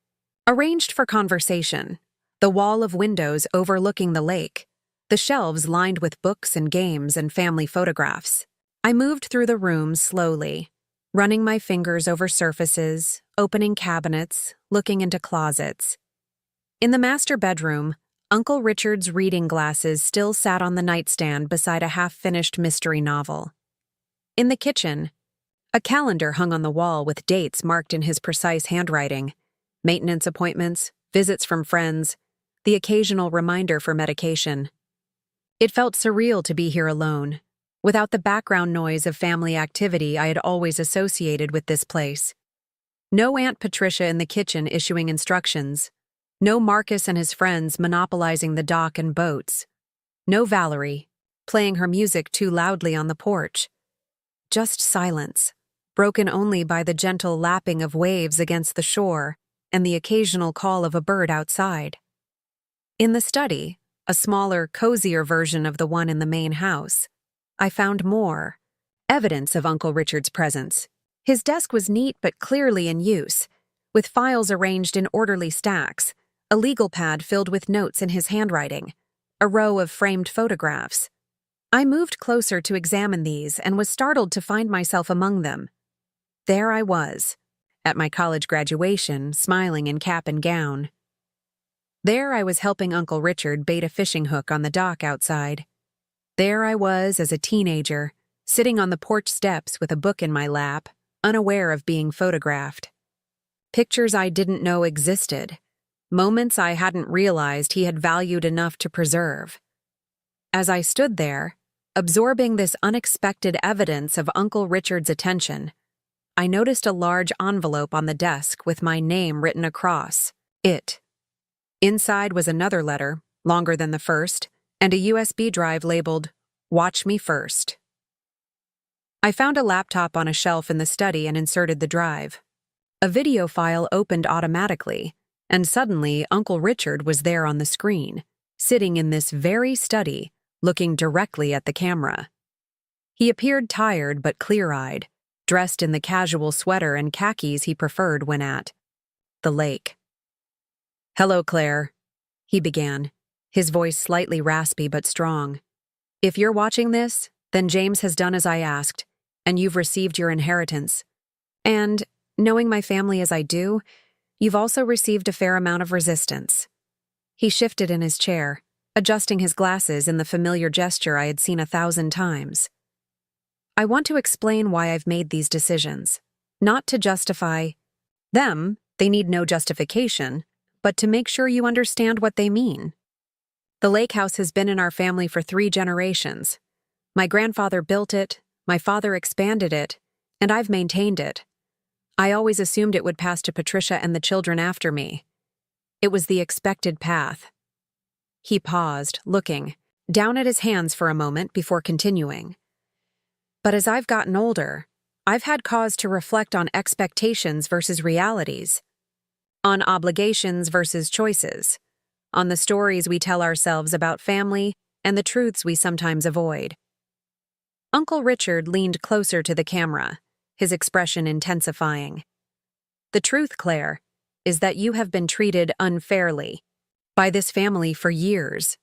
arranged for conversation, the wall of windows overlooking the lake, the shelves lined with books and games and family photographs. I moved through the room slowly, running my fingers over surfaces, opening cabinets, looking into closets. In the master bedroom, Uncle Richard's reading glasses still sat on the nightstand beside a half-finished mystery novel. In the kitchen, a calendar hung on the wall with dates marked in his precise handwriting, maintenance appointments, visits from friends, the occasional reminder for medication. It felt surreal to be here alone, without the background noise of family activity I had always associated with this place. No Aunt Patricia in the kitchen issuing instructions. No Marcus and his friends monopolizing the dock and boats. No Valerie, playing her music too loudly on the porch. Just silence, broken only by the gentle lapping of waves against the shore and the occasional call of a bird outside. In the study, a smaller, cozier version of the one in the main house, I found more evidence of Uncle Richard's presence. His desk was neat but clearly in use, with files arranged in orderly stacks, a legal pad filled with notes in his handwriting, a row of framed photographs. I moved closer to examine these and was startled to find myself among them. There I was, at my college graduation, smiling in cap and gown. There I was helping Uncle Richard bait a fishing hook on the dock outside. There I was as a teenager, sitting on the porch steps with a book in my lap, unaware of being photographed. Pictures I didn't know existed, moments I hadn't realized he had valued enough to preserve. As I stood there, absorbing this unexpected evidence of Uncle Richard's attention, I noticed a large envelope on the desk with my name written across it. Inside was another letter, longer than the first, and a USB drive labeled, "Watch me first." I found a laptop on a shelf in the study and inserted the drive. A video file opened automatically, and suddenly Uncle Richard was there on the screen, sitting in this very study, looking directly at the camera. He appeared tired but clear-eyed, dressed in the casual sweater and khakis he preferred when at the lake. "Hello, Claire," he began, his voice slightly raspy but strong. "If you're watching this, then James has done as I asked, and you've received your inheritance. And, knowing my family as I do, you've also received a fair amount of resistance." He shifted in his chair, adjusting his glasses in the familiar gesture I had seen 1,000 times. "I want to explain why I've made these decisions. Not to justify them, they need no justification, but to make sure you understand what they mean. The lake house has been in our family for 3 generations. My grandfather built it, my father expanded it, and I've maintained it. I always assumed it would pass to Patricia and the children after me. It was the expected path." He paused, looking down at his hands for a moment before continuing. "But as I've gotten older, I've had cause to reflect on expectations versus realities, on obligations versus choices, on the stories we tell ourselves about family and the truths we sometimes avoid." Uncle Richard leaned closer to the camera, his expression intensifying. "The truth, Claire, is that you have been treated unfairly by this family for years.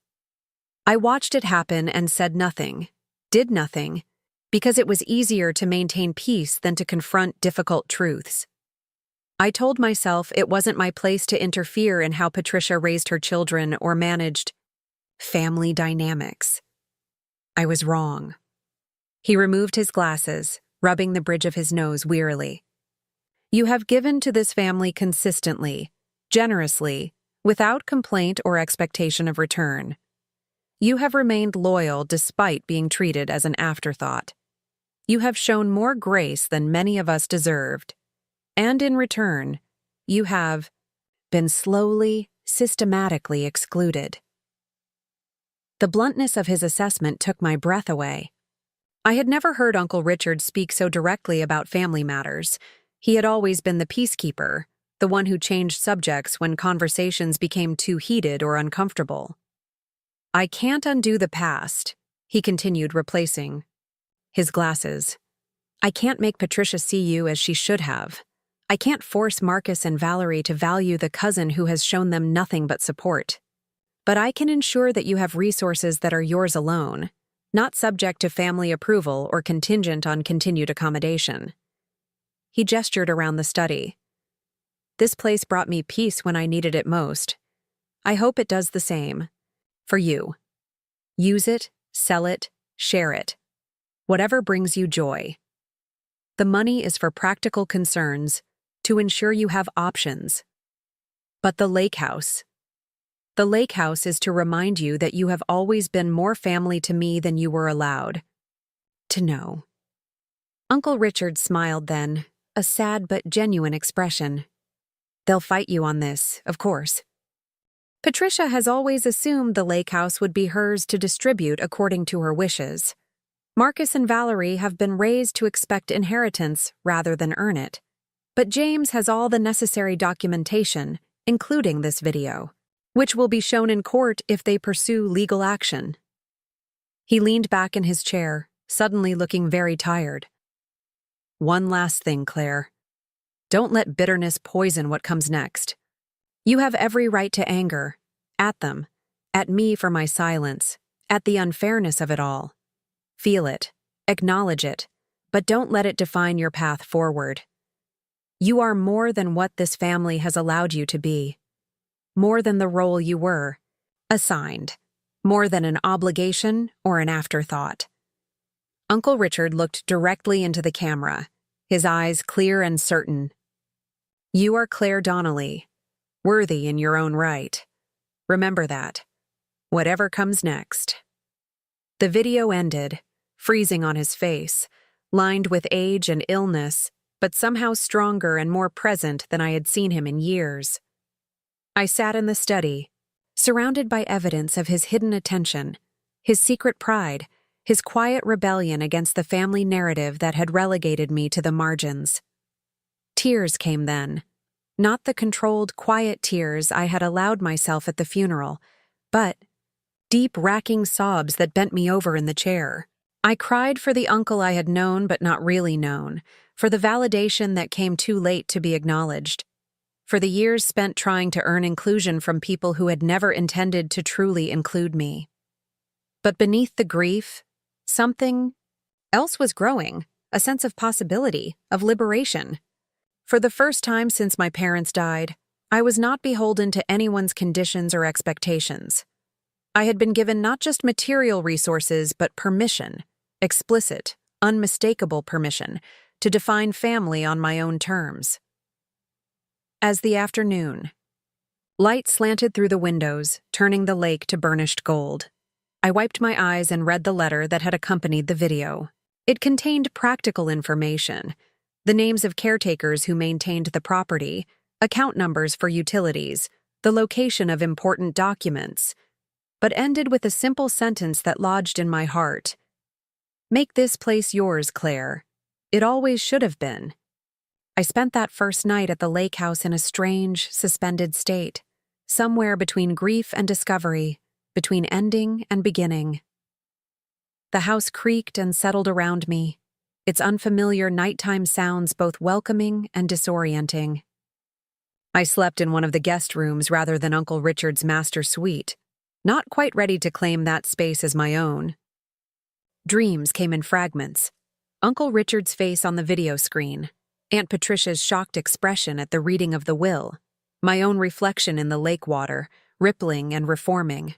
I watched it happen and said nothing, did nothing, because it was easier to maintain peace than to confront difficult truths. I told myself it wasn't my place to interfere in how Patricia raised her children or managed family dynamics. I was wrong." He removed his glasses, rubbing the bridge of his nose wearily. "You have given to this family consistently, generously, without complaint or expectation of return. You have remained loyal despite being treated as an afterthought. You have shown more grace than many of us deserved. And in return, you have been slowly, systematically excluded. The bluntness of his assessment took my breath away. I had never heard Uncle Richard speak so directly about family matters. He had always been the peacekeeper, the one who changed subjects when conversations became too heated or uncomfortable. "I can't undo the past," he continued, replacing his glasses. "I can't make Patricia see you as she should have. I can't force Marcus and Valerie to value the cousin who has shown them nothing but support. But I can ensure that you have resources that are yours alone, not subject to family approval or contingent on continued accommodation." He gestured around the study. "This place brought me peace when I needed it most. I hope it does the same. For you. Use it, sell it, share it. Whatever brings you joy. The money is for practical concerns, to ensure you have options. But the lake house. The lake house is to remind you that you have always been more family to me than you were allowed to know." Uncle Richard smiled then, a sad but genuine expression. "They'll fight you on this, of course. Patricia has always assumed the lake house would be hers to distribute according to her wishes. Marcus and Valerie have been raised to expect inheritance rather than earn it. But James has all the necessary documentation, including this video, which will be shown in court if they pursue legal action." He leaned back in his chair, suddenly looking very tired. "One last thing, Claire. Don't let bitterness poison what comes next. You have every right to anger. At them. At me for my silence. At the unfairness of it all. Feel it. Acknowledge it. But don't let it define your path forward. You are more than what this family has allowed you to be. More than the role you were assigned. More than an obligation or an afterthought." Uncle Richard looked directly into the camera, his eyes clear and certain. "You are Claire Donnelly, worthy in your own right. Remember that. Whatever comes next." The video ended, freezing on his face, lined with age and illness, but somehow stronger and more present than I had seen him in years. I sat in the study, surrounded by evidence of his hidden attention, his secret pride, his quiet rebellion against the family narrative that had relegated me to the margins. Tears came then, not the controlled, quiet tears I had allowed myself at the funeral, but deep, racking sobs that bent me over in the chair. I cried for the uncle I had known but not really known, for the validation that came too late to be acknowledged, for the years spent trying to earn inclusion from people who had never intended to truly include me. But beneath the grief, something else was growing, a sense of possibility, of liberation. For the first time since my parents died, I was not beholden to anyone's conditions or expectations. I had been given not just material resources, but permission, explicit, unmistakable permission, to define family on my own terms. As the afternoon, light slanted through the windows, turning the lake to burnished gold. I wiped my eyes and read the letter that had accompanied the video. It contained practical information, the names of caretakers who maintained the property, account numbers for utilities, the location of important documents, but ended with a simple sentence that lodged in my heart. "Make this place yours, Claire. It always should have been." I spent that first night at the lake house in a strange, suspended state, somewhere between grief and discovery, between ending and beginning. The house creaked and settled around me, its unfamiliar nighttime sounds both welcoming and disorienting. I slept in one of the guest rooms rather than Uncle Richard's master suite, not quite ready to claim that space as my own. Dreams came in fragments. Uncle Richard's face on the video screen, Aunt Patricia's shocked expression at the reading of the will, my own reflection in the lake water, rippling and reforming.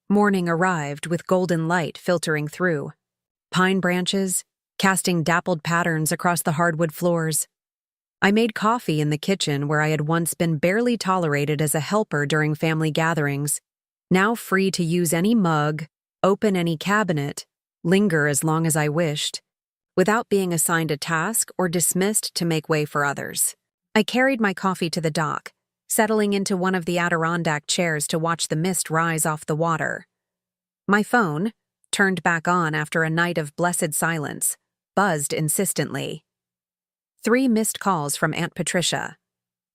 Morning arrived with golden light filtering through. Pine branches, casting dappled patterns across the hardwood floors. I made coffee in the kitchen where I had once been barely tolerated as a helper during family gatherings, now free to use any mug, open any cabinet, linger as long as I wished, without being assigned a task or dismissed to make way for others. I carried my coffee to the dock, settling into one of the Adirondack chairs to watch the mist rise off the water. My phone, turned back on after a night of blessed silence, buzzed insistently. 3 missed calls from Aunt Patricia.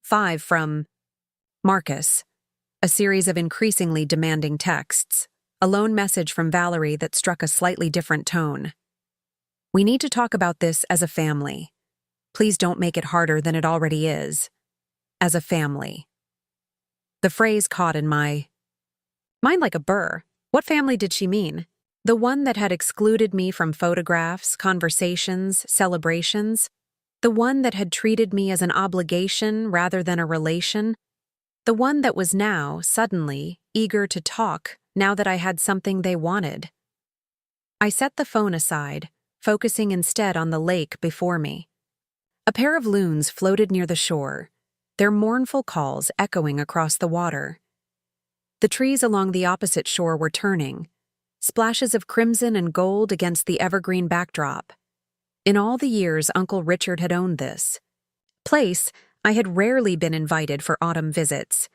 5 from Marcus. A series of increasingly demanding texts. A lone message from Valerie that struck a slightly different tone. We need to talk about this as a family. Please don't make it harder than it already is. As a family. The phrase caught in my mind like a burr. What family did she mean? The one that had excluded me from photographs, conversations, celebrations? The one that had treated me as an obligation rather than a relation? The one that was now, suddenly, eager to talk now that I had something they wanted? I set the phone aside, focusing instead on the lake before me. A pair of loons floated near the shore, their mournful calls echoing across the water. The trees along the opposite shore were turning, splashes of crimson and gold against the evergreen backdrop. In all the years Uncle Richard had owned this place, I had rarely been invited for autumn visits.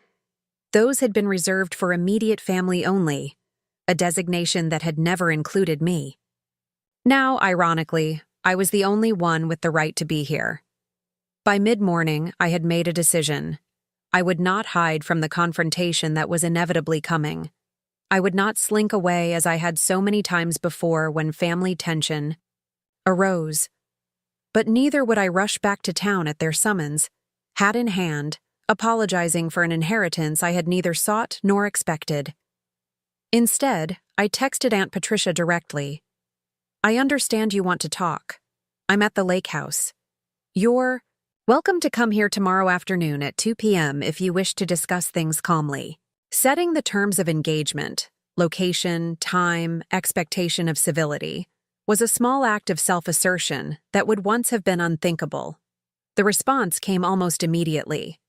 Those had been reserved for immediate family only, a designation that had never included me. Now, ironically, I was the only one with the right to be here. By mid-morning, I had made a decision. I would not hide from the confrontation that was inevitably coming. I would not slink away as I had so many times before when family tension arose. But neither would I rush back to town at their summons, hat in hand, apologizing for an inheritance I had neither sought nor expected. Instead, I texted Aunt Patricia directly. I understand you want to talk. I'm at the lake house. You're welcome to come here tomorrow afternoon at 2 p.m. if you wish to discuss things calmly. Setting the terms of engagement, location, time, expectation of civility, was a small act of self-assertion that would once have been unthinkable. The response came almost immediately.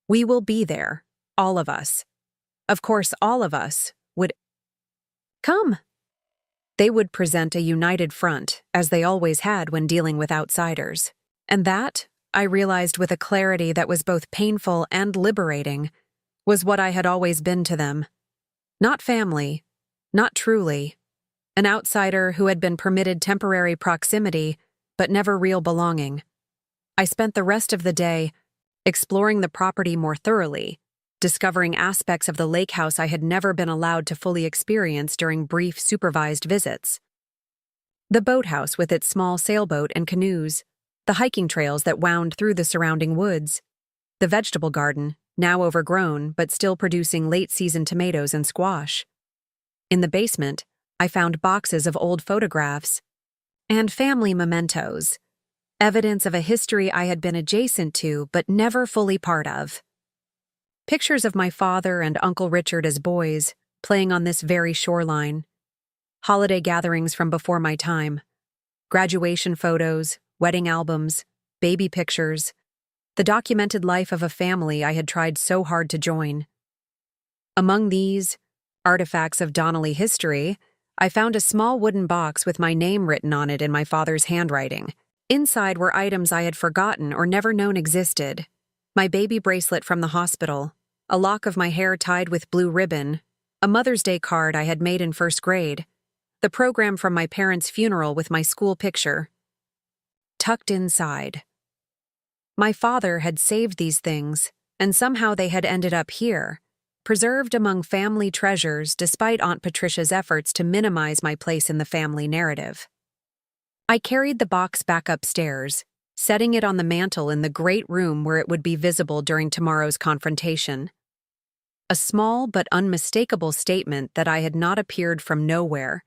We will be there, all of us. Of course, all of us would come. They would present a united front, as they always had when dealing with outsiders. And that, I realized with a clarity that was both painful and liberating, was what I had always been to them. Not family, not truly. An outsider who had been permitted temporary proximity, but never real belonging. I spent the rest of the day exploring the property more thoroughly, discovering aspects of the lake house I had never been allowed to fully experience during brief supervised visits. The boathouse with its small sailboat and canoes, the hiking trails that wound through the surrounding woods, the vegetable garden, now overgrown but still producing late-season tomatoes and squash. In the basement, I found boxes of old photographs and family mementos, evidence of a history I had been adjacent to but never fully part of. Pictures of my father and Uncle Richard as boys, playing on this very shoreline. Holiday gatherings from before my time. Graduation photos, wedding albums, baby pictures. The documented life of a family I had tried so hard to join. Among these artifacts of Donnelly history, I found a small wooden box with my name written on it in my father's handwriting. Inside were items I had forgotten or never known existed. My baby bracelet from the hospital, a lock of my hair tied with blue ribbon, a Mother's Day card I had made in first grade, the program from my parents' funeral with my school picture. Tucked inside. My father had saved these things, and somehow they had ended up here, preserved among family treasures despite Aunt Patricia's efforts to minimize my place in the family narrative. I carried the box back upstairs, setting it on the mantel in the great room where it would be visible during tomorrow's confrontation. A small but unmistakable statement that I had not appeared from nowhere,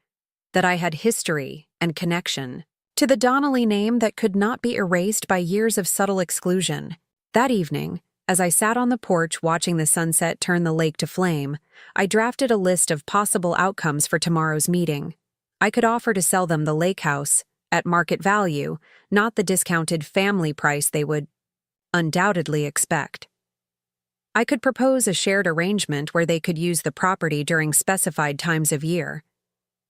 that I had history and connection to the Donnelly name that could not be erased by years of subtle exclusion. That evening, as I sat on the porch watching the sunset turn the lake to flame, I drafted a list of possible outcomes for tomorrow's meeting. I could offer to sell them the lake house, at market value, not the discounted family price they would undoubtedly expect. I could propose a shared arrangement where they could use the property during specified times of year.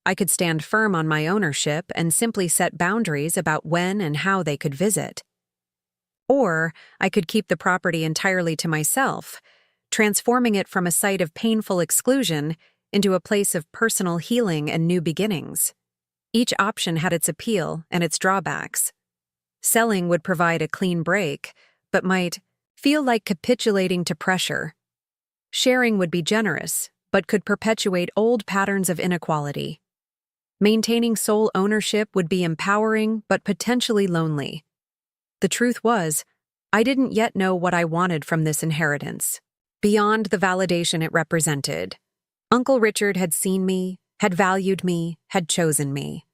I could stand firm on my ownership and simply set boundaries about when and how they could visit. Or I could keep the property entirely to myself, transforming it from a site of painful exclusion into a place of personal healing and new beginnings. Each option had its appeal and its drawbacks. Selling would provide a clean break, but might feel like capitulating to pressure. Sharing would be generous, but could perpetuate old patterns of inequality. Maintaining sole ownership would be empowering, but potentially lonely. The truth was, I didn't yet know what I wanted from this inheritance. Beyond the validation it represented, Uncle Richard had seen me, had valued me, had chosen me.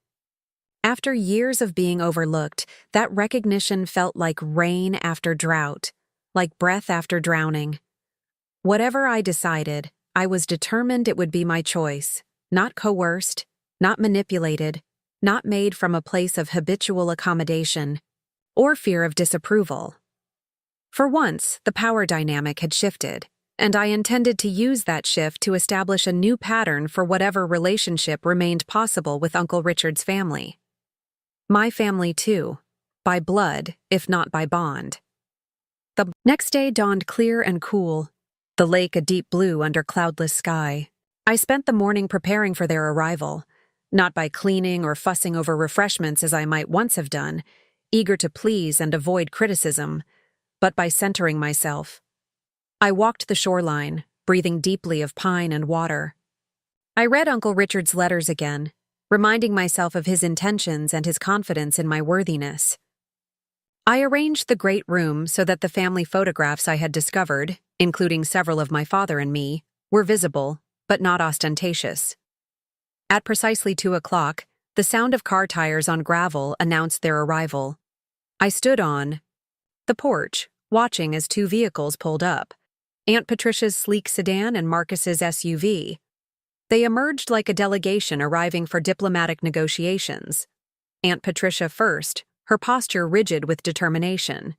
After years of being overlooked, that recognition felt like rain after drought, like breath after drowning. Whatever I decided, I was determined it would be my choice, not coerced, not manipulated, not made from a place of habitual accommodation or fear of disapproval. For once, the power dynamic had shifted, and I intended to use that shift to establish a new pattern for whatever relationship remained possible with Uncle Richard's family. My family, too, by blood, if not by bond. The next day dawned clear and cool, the lake a deep blue under cloudless sky. I spent the morning preparing for their arrival, not by cleaning or fussing over refreshments as I might once have done, eager to please and avoid criticism, but by centering myself. I walked the shoreline, breathing deeply of pine and water. I read Uncle Richard's letters again, reminding myself of his intentions and his confidence in my worthiness. I arranged the great room so that the family photographs I had discovered, including several of my father and me, were visible, but not ostentatious. At precisely 2:00, the sound of car tires on gravel announced their arrival. I stood on the porch, watching as two vehicles pulled up, Aunt Patricia's sleek sedan and Marcus's SUV. They emerged like a delegation arriving for diplomatic negotiations. Aunt Patricia first, her posture rigid with determination.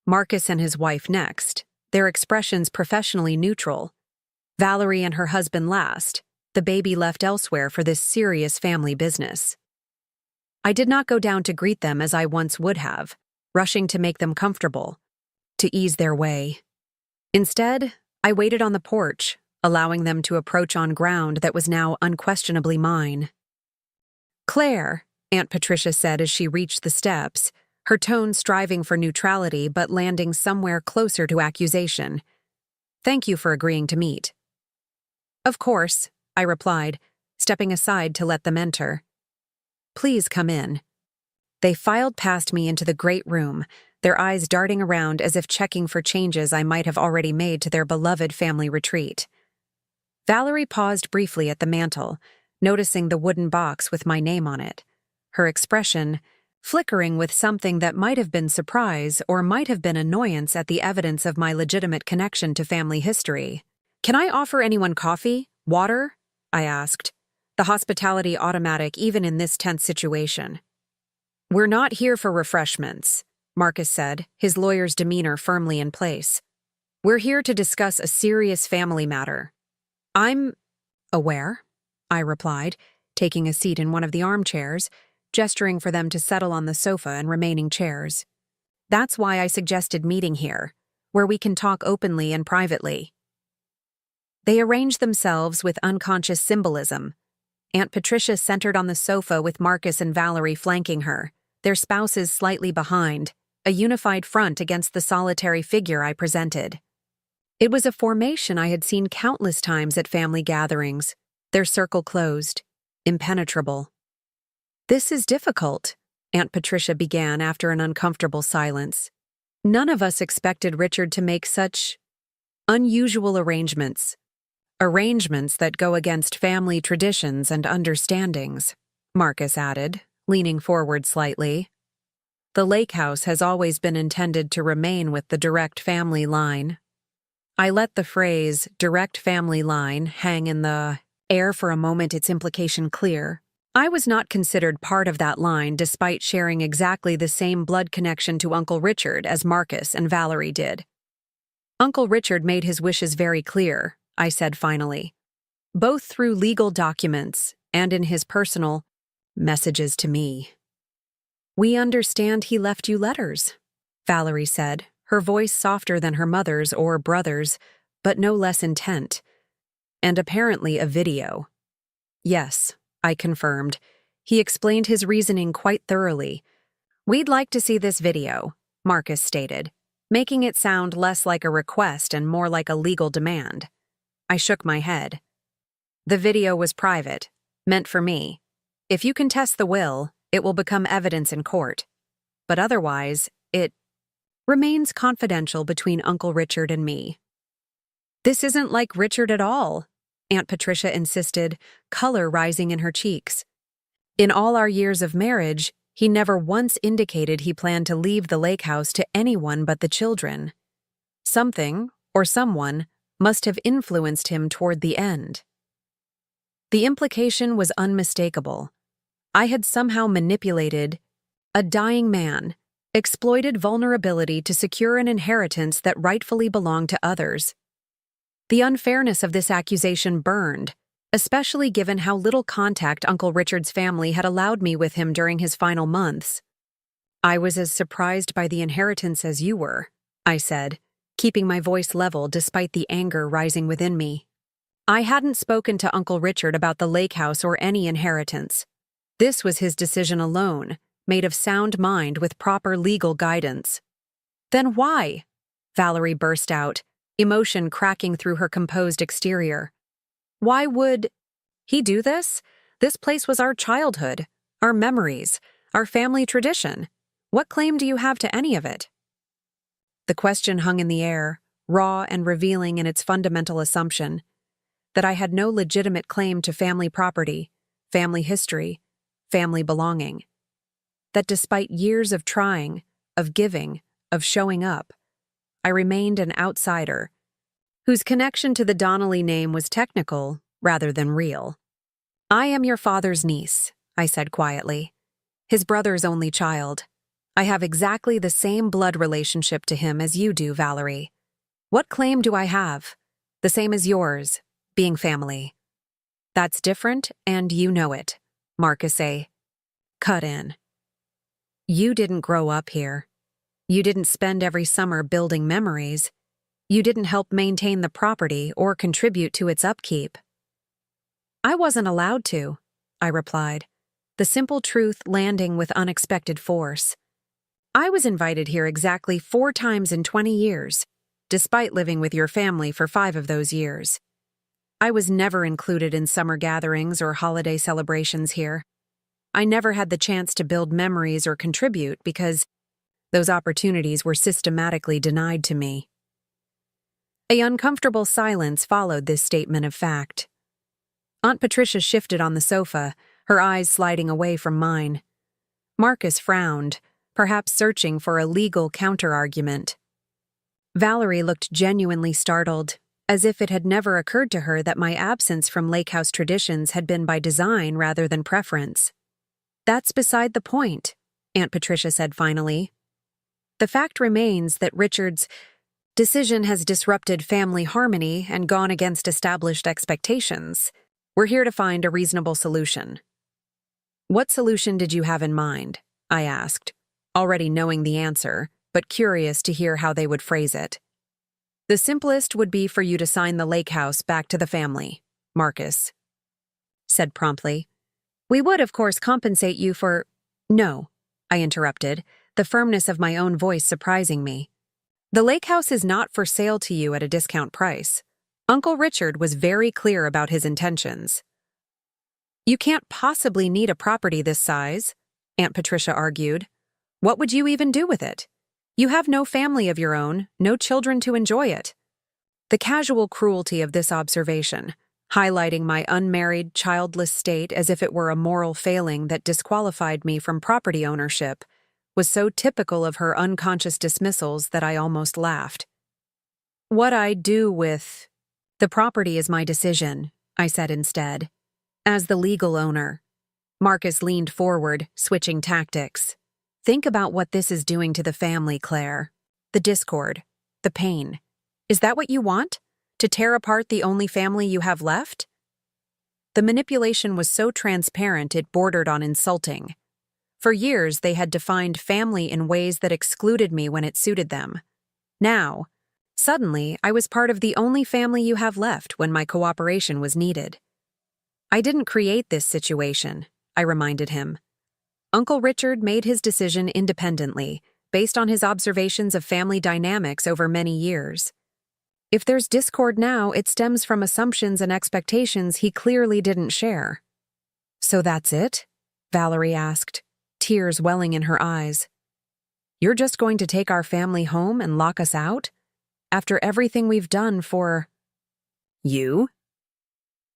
Marcus and his wife next, their expressions professionally neutral. Valerie and her husband last, the baby left elsewhere for this serious family business. I did not go down to greet them as I once would have, rushing to make them comfortable, to ease their way. Instead, I waited on the porch, allowing them to approach on ground that was now unquestionably mine. "Claire," Aunt Patricia said as she reached the steps, her tone striving for neutrality but landing somewhere closer to accusation. "Thank you for agreeing to meet." "Of course," I replied, stepping aside to let them enter. "Please come in." They filed past me into the great room, their eyes darting around as if checking for changes I might have already made to their beloved family retreat. Valerie paused briefly at the mantel, noticing the wooden box with my name on it, her expression flickering with something that might have been surprise or might have been annoyance at the evidence of my legitimate connection to family history. "Can I offer anyone coffee? Water?" I asked, the hospitality automatic even in this tense situation. "We're not here for refreshments," Marcus said, his lawyer's demeanor firmly in place. "We're here to discuss a serious family matter." "I'm aware," I replied, taking a seat in one of the armchairs, gesturing for them to settle on the sofa and remaining chairs. "That's why I suggested meeting here, where we can talk openly and privately." They arranged themselves with unconscious symbolism. Aunt Patricia centered on the sofa with Marcus and Valerie flanking her, their spouses slightly behind, a unified front against the solitary figure I presented. It was a formation I had seen countless times at family gatherings, their circle closed, impenetrable. "This is difficult," Aunt Patricia began after an uncomfortable silence. "None of us expected Richard to make such unusual arrangements. Arrangements that go against family traditions and understandings," Marcus added, leaning forward slightly. "The lake house has always been intended to remain with the direct family line." I let the phrase, direct family line, hang in the air for a moment, its implication clear. I was not considered part of that line despite sharing exactly the same blood connection to Uncle Richard as Marcus and Valerie did. "Uncle Richard made his wishes very clear," I said finally, "both through legal documents and in his personal messages to me." "We understand he left you letters," Valerie said, her voice softer than her mother's or brother's, but no less intent. And apparently a video. Yes, I confirmed. He explained his reasoning quite thoroughly. We'd like to see this video, Marcus stated, making it sound less like a request and more like a legal demand. I shook my head. The video was private, meant for me. If you contest the will, it will become evidence in court. But otherwise, it remains confidential between Uncle Richard and me. This isn't like Richard at all, Aunt Patricia insisted, color rising in her cheeks. In all our years of marriage, he never once indicated he planned to leave the lake house to anyone but the children. Something, or someone, must have influenced him toward the end. The implication was unmistakable. I had somehow manipulated a dying man, exploited vulnerability to secure an inheritance that rightfully belonged to others. The unfairness of this accusation burned, especially given how little contact Uncle Richard's family had allowed me with him during his final months. I was as surprised by the inheritance as you were, I said, keeping my voice level despite the anger rising within me. I hadn't spoken to Uncle Richard about the lake house or any inheritance. This was his decision alone, made of sound mind with proper legal guidance. Then why? Valerie burst out, emotion cracking through her composed exterior. Why would he do this? This place was our childhood, our memories, our family tradition. What claim do you have to any of it? The question hung in the air, raw and revealing in its fundamental assumption that I had no legitimate claim to family property, family history, family belonging. That despite years of trying, of giving, of showing up, I remained an outsider, whose connection to the Donnelly name was technical rather than real. I am your father's niece, I said quietly. His brother's only child. I have exactly the same blood relationship to him as you do, Valerie. What claim do I have? The same as yours, being family. That's different, and you know it, Marcus A. cut in. You didn't grow up here. You didn't spend every summer building memories. You didn't help maintain the property or contribute to its upkeep. I wasn't allowed to, I replied, the simple truth landing with unexpected force. I was invited here exactly 4 times in 20 years, despite living with your family for 5 of those years. I was never included in summer gatherings or holiday celebrations here. I never had the chance to build memories or contribute because those opportunities were systematically denied to me. An uncomfortable silence followed this statement of fact. Aunt Patricia shifted on the sofa, her eyes sliding away from mine. Marcus frowned, perhaps searching for a legal counterargument. Valerie looked genuinely startled, as if it had never occurred to her that my absence from lake house traditions had been by design rather than preference. That's beside the point, Aunt Patricia said finally. The fact remains that Richard's decision has disrupted family harmony and gone against established expectations. We're here to find a reasonable solution. What solution did you have in mind? I asked, already knowing the answer, but curious to hear how they would phrase it. The simplest would be for you to sign the lake house back to the family, Marcus said promptly. We would, of course, compensate you for— No, I interrupted, the firmness of my own voice surprising me. The lake house is not for sale to you at a discount price. Uncle Richard was very clear about his intentions. You can't possibly need a property this size, Aunt Patricia argued. What would you even do with it? You have no family of your own, no children to enjoy it. The casual cruelty of this observation, highlighting my unmarried, childless state as if it were a moral failing that disqualified me from property ownership, was so typical of her unconscious dismissals that I almost laughed. What I do with the property is my decision, I said instead. As the legal owner. Marcus leaned forward, switching tactics. Think about what this is doing to the family, Claire. The discord, the pain. Is that what you want? To tear apart the only family you have left? The manipulation was so transparent it bordered on insulting. For years, they had defined family in ways that excluded me when it suited them. Now, suddenly, I was part of the only family you have left when my cooperation was needed. I didn't create this situation, I reminded him. Uncle Richard made his decision independently, based on his observations of family dynamics over many years. If there's discord now, it stems from assumptions and expectations he clearly didn't share. So that's it? Valerie asked, tears welling in her eyes. You're just going to take our family home and lock us out? After everything we've done for... you?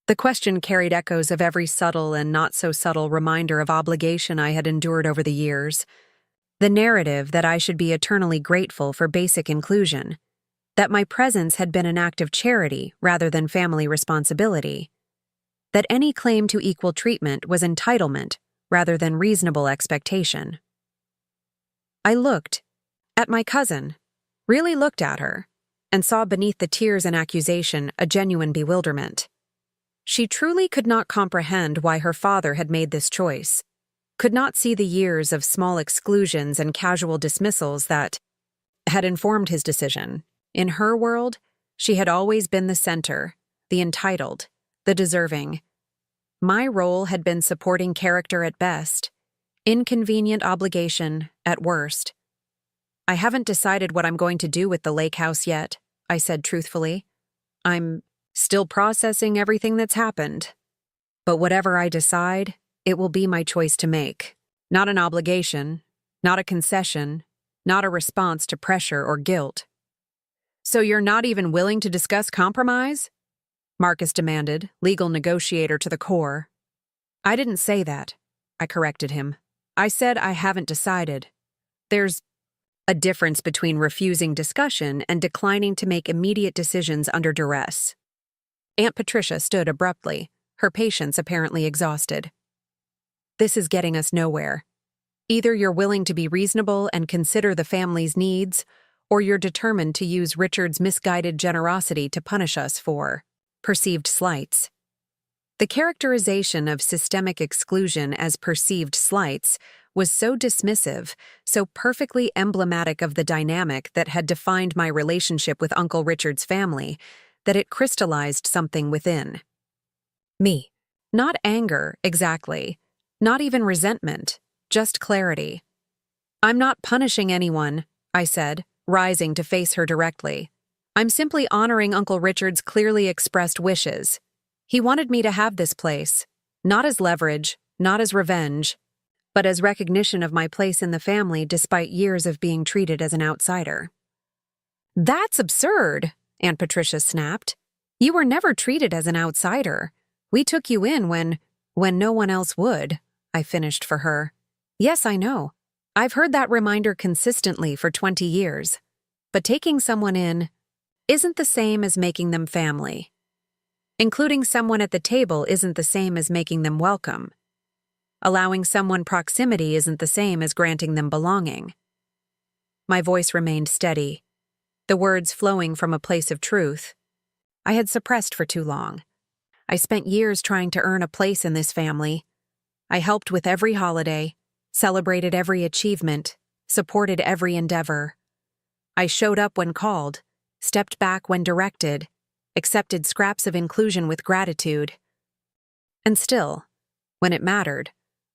The question carried echoes of every subtle and not-so-subtle reminder of obligation I had endured over the years. The narrative that I should be eternally grateful for basic inclusion, that my presence had been an act of charity rather than family responsibility, that any claim to equal treatment was entitlement rather than reasonable expectation. I looked at my cousin, really looked at her, and saw beneath the tears and accusation a genuine bewilderment. She truly could not comprehend why her father had made this choice, could not see the years of small exclusions and casual dismissals that had informed his decision. In her world, she had always been the center, the entitled, the deserving. My role had been supporting character at best, inconvenient obligation at worst. I haven't decided what I'm going to do with the lake house yet, I said truthfully. I'm still processing everything that's happened. But whatever I decide, it will be my choice to make. Not an obligation, not a concession, not a response to pressure or guilt. So you're not even willing to discuss compromise? Marcus demanded, legal negotiator to the core. I didn't say that, I corrected him. I said I haven't decided. There's a difference between refusing discussion and declining to make immediate decisions under duress. Aunt Patricia stood abruptly, her patience apparently exhausted. This is getting us nowhere. Either you're willing to be reasonable and consider the family's needs, or you're determined to use Richard's misguided generosity to punish us for perceived slights. The characterization of systemic exclusion as perceived slights was so dismissive, so perfectly emblematic of the dynamic that had defined my relationship with Uncle Richard's family, that it crystallized something within me. Not anger, exactly. Not even resentment, just clarity. I'm not punishing anyone, I said, rising to face her directly. I'm simply honoring Uncle Richard's clearly expressed wishes. He wanted me to have this place, not as leverage, not as revenge, but as recognition of my place in the family despite years of being treated as an outsider. That's absurd, Aunt Patricia snapped. You were never treated as an outsider. We took you in when no one else would, I finished for her. Yes, I know. I've heard that reminder consistently for 20 years. But taking someone in isn't the same as making them family. Including someone at the table isn't the same as making them welcome. Allowing someone proximity isn't the same as granting them belonging. My voice remained steady, the words flowing from a place of truth I had suppressed for too long. I spent years trying to earn a place in this family. I helped with every holiday, celebrated every achievement, supported every endeavor. I showed up when called, stepped back when directed, accepted scraps of inclusion with gratitude. And still, when it mattered,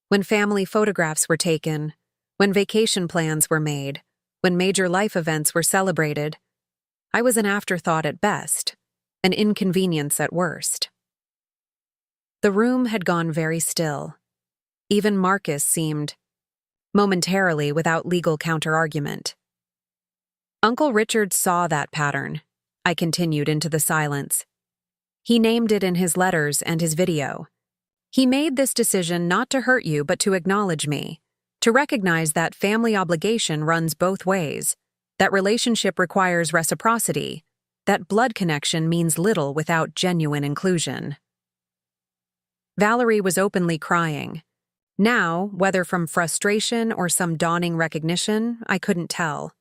when family photographs were taken, when vacation plans were made, when major life events were celebrated, I was an afterthought at best, an inconvenience at worst. The room had gone very still. Even Marcus seemed, momentarily without legal counter-argument. Uncle Richard saw that pattern, I continued into the silence. He named it in his letters and his video. He made this decision not to hurt you but to acknowledge me, to recognize that family obligation runs both ways, that relationship requires reciprocity, that blood connection means little without genuine inclusion. Valerie was openly crying. Now, whether from frustration or some dawning recognition, I couldn't tell.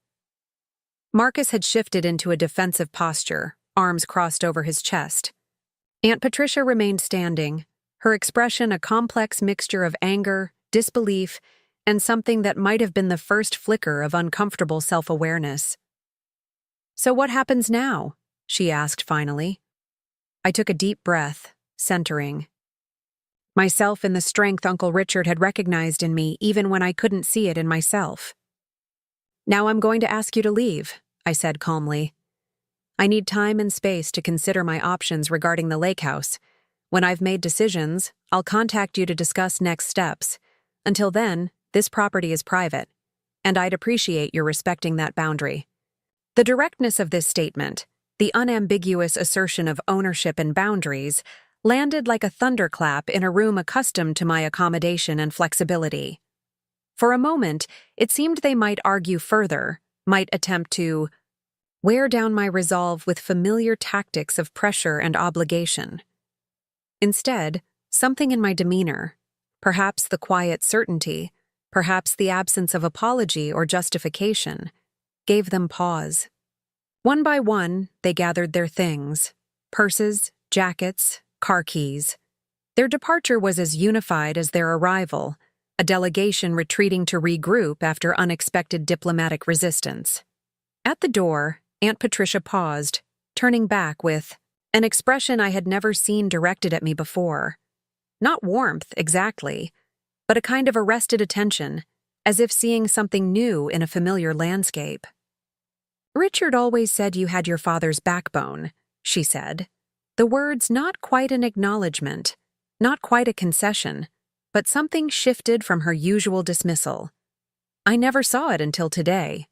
Marcus had shifted into a defensive posture, arms crossed over his chest. Aunt Patricia remained standing, her expression a complex mixture of anger, disbelief, and something that might have been the first flicker of uncomfortable self-awareness. "So what happens now?" she asked finally. I took a deep breath, centering. Myself in the strength Uncle Richard had recognized in me even when I couldn't see it in myself. "Now I'm going to ask you to leave," I said calmly. "I need time and space to consider my options regarding the lake house. When I've made decisions, I'll contact you to discuss next steps. Until then, this property is private, and I'd appreciate your respecting that boundary." The directness of this statement, the unambiguous assertion of ownership and boundaries, landed like a thunderclap in a room accustomed to my accommodation and flexibility. For a moment, it seemed they might argue further, might attempt to wear down my resolve with familiar tactics of pressure and obligation. Instead, something in my demeanor, perhaps the quiet certainty, perhaps the absence of apology or justification, gave them pause. One by one, they gathered their things: purses, jackets, car keys. Their departure was as unified as their arrival, a delegation retreating to regroup after unexpected diplomatic resistance. At the door, Aunt Patricia paused, turning back with an expression I had never seen directed at me before. Not warmth, exactly, but a kind of arrested attention, as if seeing something new in a familiar landscape. "Richard always said you had your father's backbone," she said. The words not quite an acknowledgement, not quite a concession, but something shifted from her usual dismissal. I never saw it until today.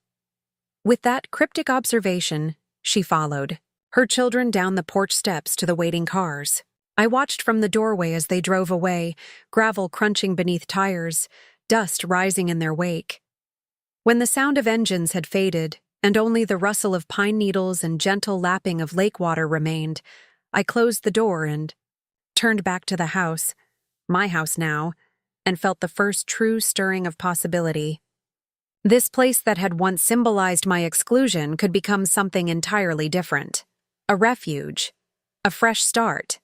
With that cryptic observation, she followed, her children down the porch steps to the waiting cars. I watched from the doorway as they drove away, gravel crunching beneath tires, dust rising in their wake. When the sound of engines had faded, and only the rustle of pine needles and gentle lapping of lake water remained, I closed the door and turned back to the house, my house now, and felt the first true stirring of possibility. This place that had once symbolized my exclusion could become something entirely different. A refuge, a fresh start,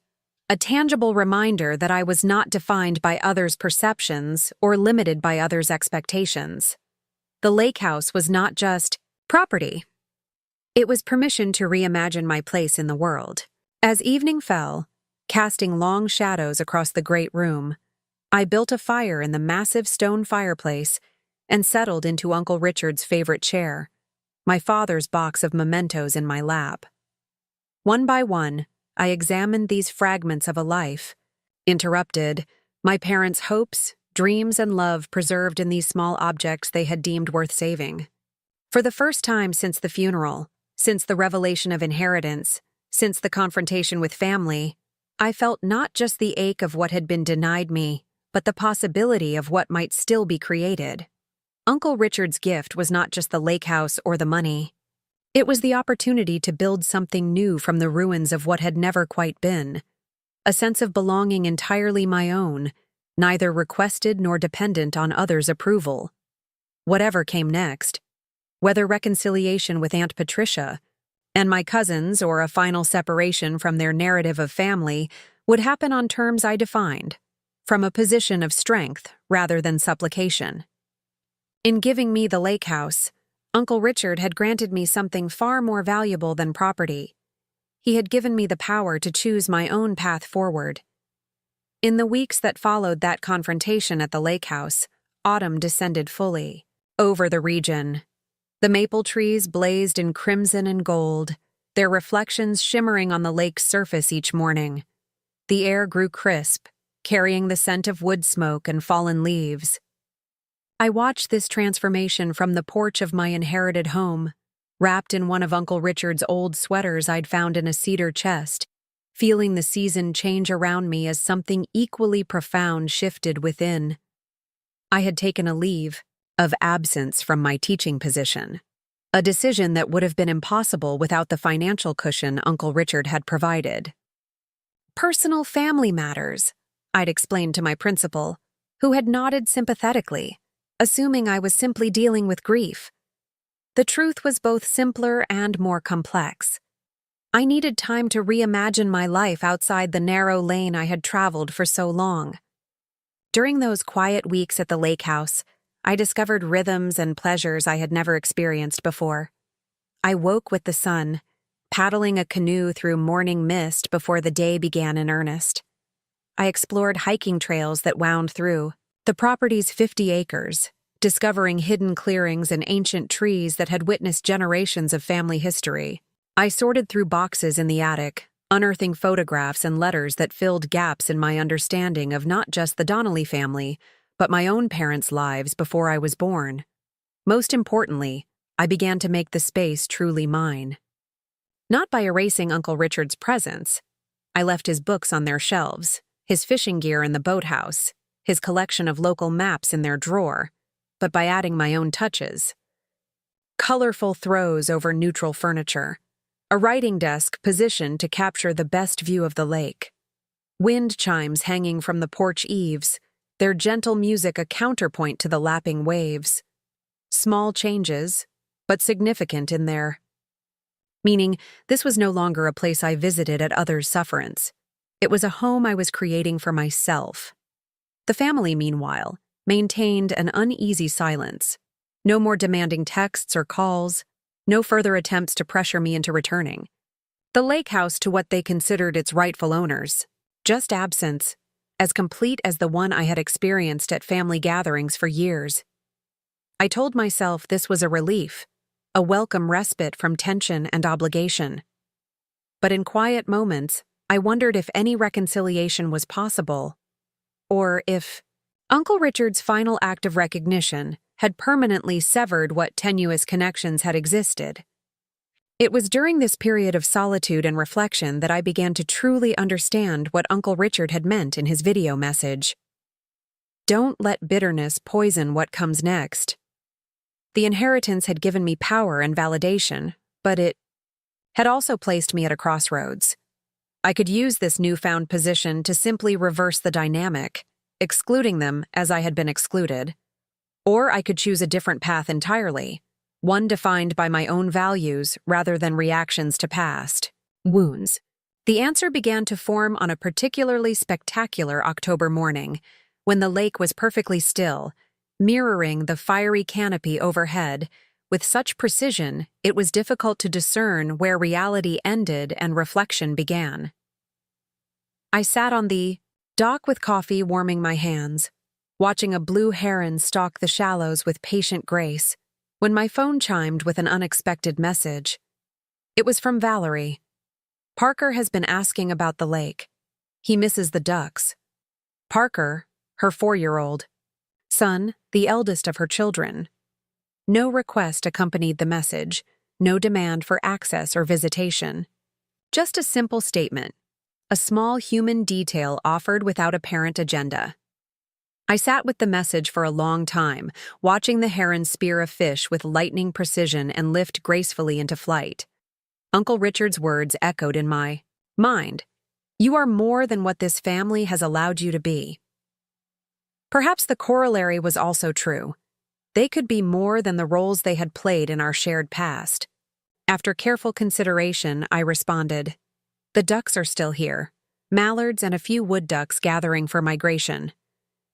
a tangible reminder that I was not defined by others' perceptions or limited by others' expectations. The lake house was not just property. It was permission to reimagine my place in the world. As evening fell, casting long shadows across the great room, I built a fire in the massive stone fireplace and settled into Uncle Richard's favorite chair, my father's box of mementos in my lap. One by one, I examined these fragments of a life, interrupted, my parents' hopes, dreams, and love preserved in these small objects they had deemed worth saving. For the first time since the funeral, since the revelation of inheritance, since the confrontation with family, I felt not just the ache of what had been denied me, but the possibility of what might still be created. Uncle Richard's gift was not just the lake house or the money. It was the opportunity to build something new from the ruins of what had never quite been. A sense of belonging entirely my own, neither requested nor dependent on others' approval. Whatever came next, whether reconciliation with Aunt Patricia and my cousins or a final separation from their narrative of family, would happen on terms I defined, from a position of strength rather than supplication. In giving me the lake house, Uncle Richard had granted me something far more valuable than property. He had given me the power to choose my own path forward. In the weeks that followed that confrontation at the lake house, autumn descended fully over the region. The maple trees blazed in crimson and gold, their reflections shimmering on the lake's surface each morning. The air grew crisp, carrying the scent of wood smoke and fallen leaves. I watched this transformation from the porch of my inherited home, wrapped in one of Uncle Richard's old sweaters I'd found in a cedar chest, feeling the season change around me as something equally profound shifted within. I had taken a leave of absence from my teaching position, a decision that would have been impossible without the financial cushion Uncle Richard had provided. "Personal family matters," I'd explained to my principal, who had nodded sympathetically, assuming I was simply dealing with grief. The truth was both simpler and more complex. I needed time to reimagine my life outside the narrow lane I had traveled for so long. During those quiet weeks at the lake house, I discovered rhythms and pleasures I had never experienced before. I woke with the sun, paddling a canoe through morning mist before the day began in earnest. I explored hiking trails that wound through the property's 50 acres, discovering hidden clearings and ancient trees that had witnessed generations of family history. I sorted through boxes in the attic, unearthing photographs and letters that filled gaps in my understanding of not just the Donnelly family, but my own parents' lives before I was born. Most importantly, I began to make the space truly mine. Not by erasing Uncle Richard's presence. I left his books on their shelves, his fishing gear in the boathouse, his collection of local maps in their drawer, but by adding my own touches. Colorful throws over neutral furniture, a writing desk positioned to capture the best view of the lake, wind chimes hanging from the porch eaves, their gentle music a counterpoint to the lapping waves. Small changes, but significant in their meaning, this was no longer a place I visited at others' sufferance. It was a home I was creating for myself. The family, meanwhile, maintained an uneasy silence. No more demanding texts or calls, no further attempts to pressure me into returning. The lake house to what they considered its rightful owners. Just absence, as complete as the one I had experienced at family gatherings for years. I told myself this was a relief, a welcome respite from tension and obligation. But in quiet moments, I wondered if any reconciliation was possible, or if Uncle Richard's final act of recognition had permanently severed what tenuous connections had existed. It was during this period of solitude and reflection that I began to truly understand what Uncle Richard had meant in his video message. Don't let bitterness poison what comes next. The inheritance had given me power and validation, but it had also placed me at a crossroads. I could use this newfound position to simply reverse the dynamic, excluding them as I had been excluded. Or I could choose a different path entirely, one defined by my own values rather than reactions to past wounds. The answer began to form on a particularly spectacular October morning, when the lake was perfectly still, mirroring the fiery canopy overhead, with such precision it was difficult to discern where reality ended and reflection began. I sat on the dock with coffee warming my hands, watching a blue heron stalk the shallows with patient grace, when my phone chimed with an unexpected message. It was from Valerie. Parker has been asking about the lake. He misses the ducks. Parker, her 4-year-old son, the eldest of her children. No request accompanied the message, no demand for access or visitation. Just a simple statement, a small human detail offered without apparent agenda. I sat with the message for a long time, watching the heron spear a fish with lightning precision and lift gracefully into flight. Uncle Richard's words echoed in my mind. You are more than what this family has allowed you to be. Perhaps the corollary was also true. They could be more than the roles they had played in our shared past. After careful consideration, I responded, the ducks are still here, mallards and a few wood ducks gathering for migration.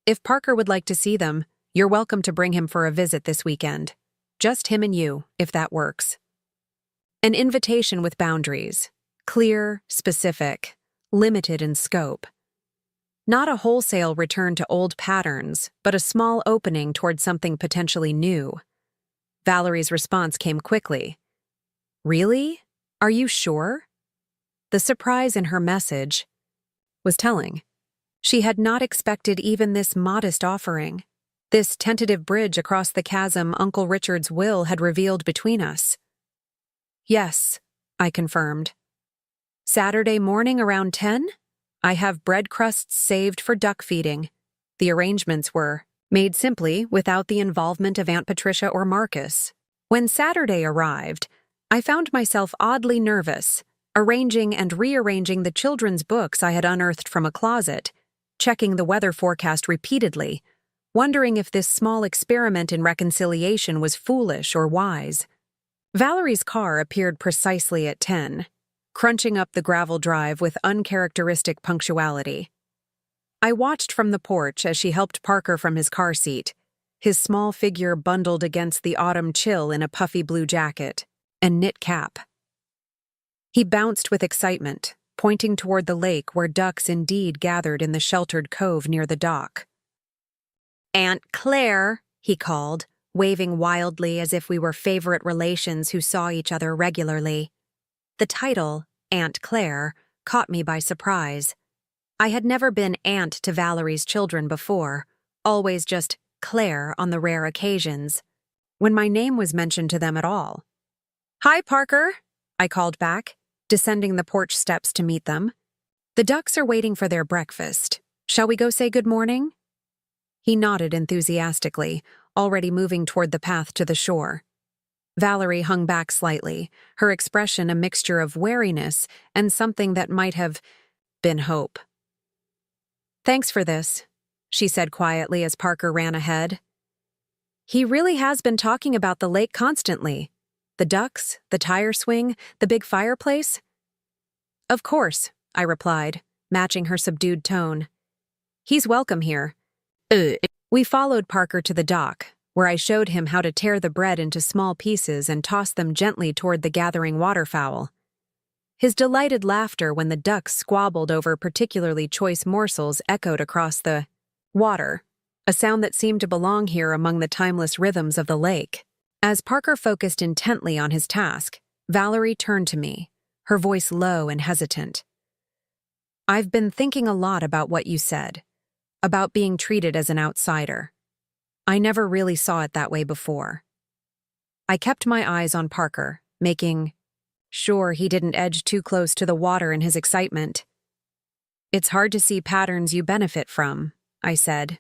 If Parker would like to see them, you're welcome to bring him for a visit this weekend. Just him and you, if that works. An invitation with boundaries, clear, specific, limited in scope. Not a wholesale return to old patterns, but a small opening toward something potentially new. Valerie's response came quickly. Really? Are you sure? The surprise in her message was telling. She had not expected even this modest offering, this tentative bridge across the chasm Uncle Richard's will had revealed between us. Yes, I confirmed. Saturday morning around 10? I have bread crusts saved for duck feeding. The arrangements were made simply without the involvement of Aunt Patricia or Marcus. When Saturday arrived, I found myself oddly nervous, arranging and rearranging the children's books I had unearthed from a closet, checking the weather forecast repeatedly, wondering if this small experiment in reconciliation was foolish or wise. Valerie's car appeared precisely at 10. Crunching up the gravel drive with uncharacteristic punctuality. I watched from the porch as she helped Parker from his car seat, his small figure bundled against the autumn chill in a puffy blue jacket and knit cap. He bounced with excitement, pointing toward the lake where ducks indeed gathered in the sheltered cove near the dock. "Aunt Claire," he called, waving wildly as if we were favorite relations who saw each other regularly. The title, Aunt Claire, caught me by surprise. I had never been aunt to Valerie's children before, always just Claire on the rare occasions, when my name was mentioned to them at all. "Hi, Parker," I called back, descending the porch steps to meet them. "The ducks are waiting for their breakfast. Shall we go say good morning?" He nodded enthusiastically, already moving toward the path to the shore. Valerie hung back slightly, her expression a mixture of wariness and something that might have been hope. "Thanks for this," she said quietly as Parker ran ahead. "He really has been talking about the lake constantly. The ducks, the tire swing, the big fireplace?" "Of course," I replied, matching her subdued tone. "He's welcome here." We followed Parker to the dock, where I showed him how to tear the bread into small pieces and toss them gently toward the gathering waterfowl. His delighted laughter when the ducks squabbled over particularly choice morsels echoed across the water, a sound that seemed to belong here among the timeless rhythms of the lake. As Parker focused intently on his task, Valerie turned to me, her voice low and hesitant. "I've been thinking a lot about what you said, about being treated as an outsider. I never really saw it that way before." I kept my eyes on Parker, making sure he didn't edge too close to the water in his excitement. "It's hard to see patterns you benefit from," I said,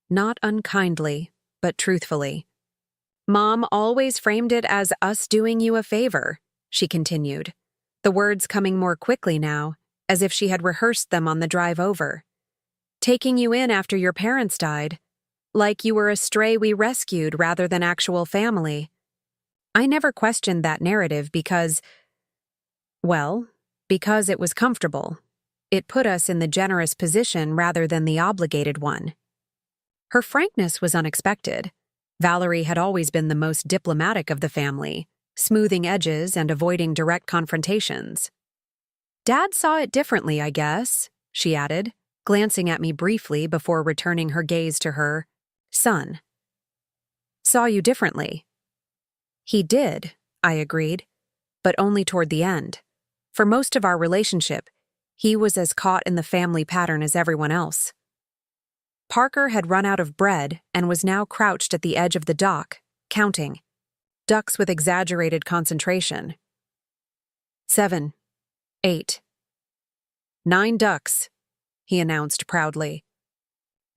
not unkindly, but truthfully. "Mom always framed it as us doing you a favor," she continued, the words coming more quickly now, as if she had rehearsed them on the drive over. "Taking you in after your parents died, like you were a stray we rescued rather than actual family. I never questioned that narrative because it was comfortable. It put us in the generous position rather than the obligated one." Her frankness was unexpected. Valerie had always been the most diplomatic of the family, smoothing edges and avoiding direct confrontations. "Dad saw it differently, I guess," she added, glancing at me briefly before returning her gaze to her son. "Saw you differently." "He did," I agreed, "but only toward the end. For most of our relationship, he was as caught in the family pattern as everyone else." Parker had run out of bread and was now crouched at the edge of the dock, counting. Ducks with exaggerated concentration. 7, 8, 9 ducks, he announced proudly.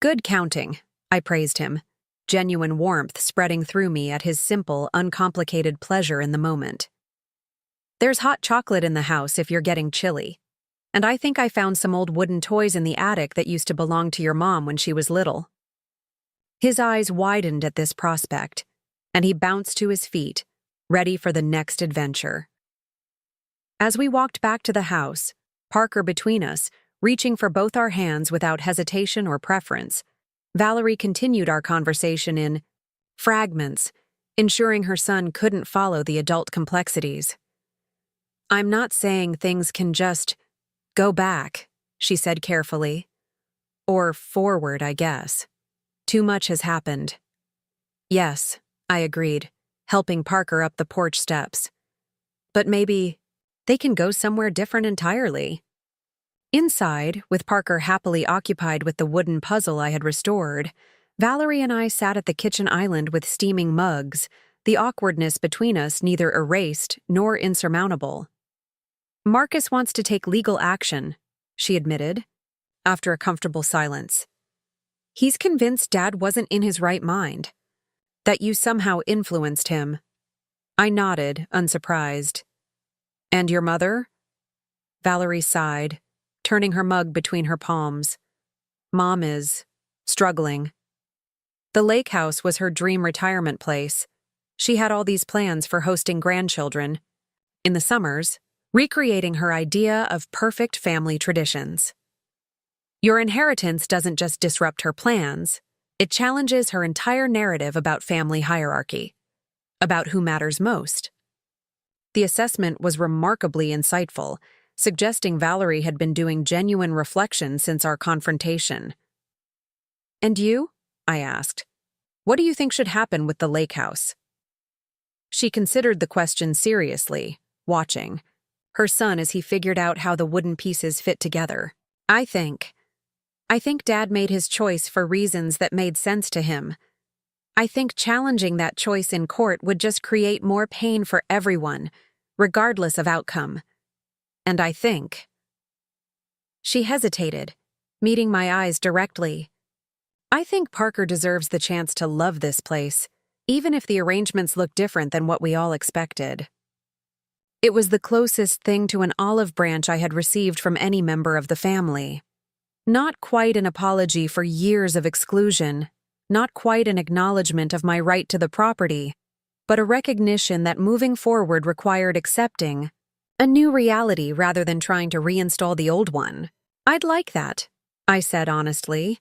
"Good counting," I praised him, genuine warmth spreading through me at his simple, uncomplicated pleasure in the moment. "There's hot chocolate in the house if you're getting chilly. And I think I found some old wooden toys in the attic that used to belong to your mom when she was little." His eyes widened at this prospect, and he bounced to his feet, ready for the next adventure. As we walked back to the house, Parker between us, reaching for both our hands without hesitation or preference, Valerie continued our conversation in fragments, ensuring her son couldn't follow the adult complexities. "I'm not saying things can just go back," she said carefully. "Or forward, I guess. Too much has happened." "Yes," I agreed, helping Parker up the porch steps. "But maybe they can go somewhere different entirely." Inside, with Parker happily occupied with the wooden puzzle I had restored, Valerie and I sat at the kitchen island with steaming mugs, the awkwardness between us neither erased nor insurmountable. "Marcus wants to take legal action," she admitted, after a comfortable silence. "He's convinced Dad wasn't in his right mind, that you somehow influenced him." I nodded, unsurprised. "And your mother?" Valerie sighed, turning her mug between her palms. "Mom is struggling. The lake house was her dream retirement place. She had all these plans for hosting grandchildren. In the summers, recreating her idea of perfect family traditions. Your inheritance doesn't just disrupt her plans, It challenges her entire narrative about family hierarchy, about who matters most. The assessment was remarkably insightful, suggesting Valerie had been doing genuine reflection since our confrontation. "And you?" I asked. "What do you think should happen with the lake house?" She considered the question seriously, watching her son as he figured out how the wooden pieces fit together. I think Dad made his choice for reasons that made sense to him. I think challenging that choice in court would just create more pain for everyone, regardless of outcome. And I think—" She hesitated, meeting my eyes directly. "I think Parker deserves the chance to love this place, even if the arrangements look different than what we all expected." It was the closest thing to an olive branch I had received from any member of the family. Not quite an apology for years of exclusion, not quite an acknowledgement of my right to the property, but a recognition that moving forward required accepting a new reality rather than trying to reinstall the old one. "I'd like that," I said honestly.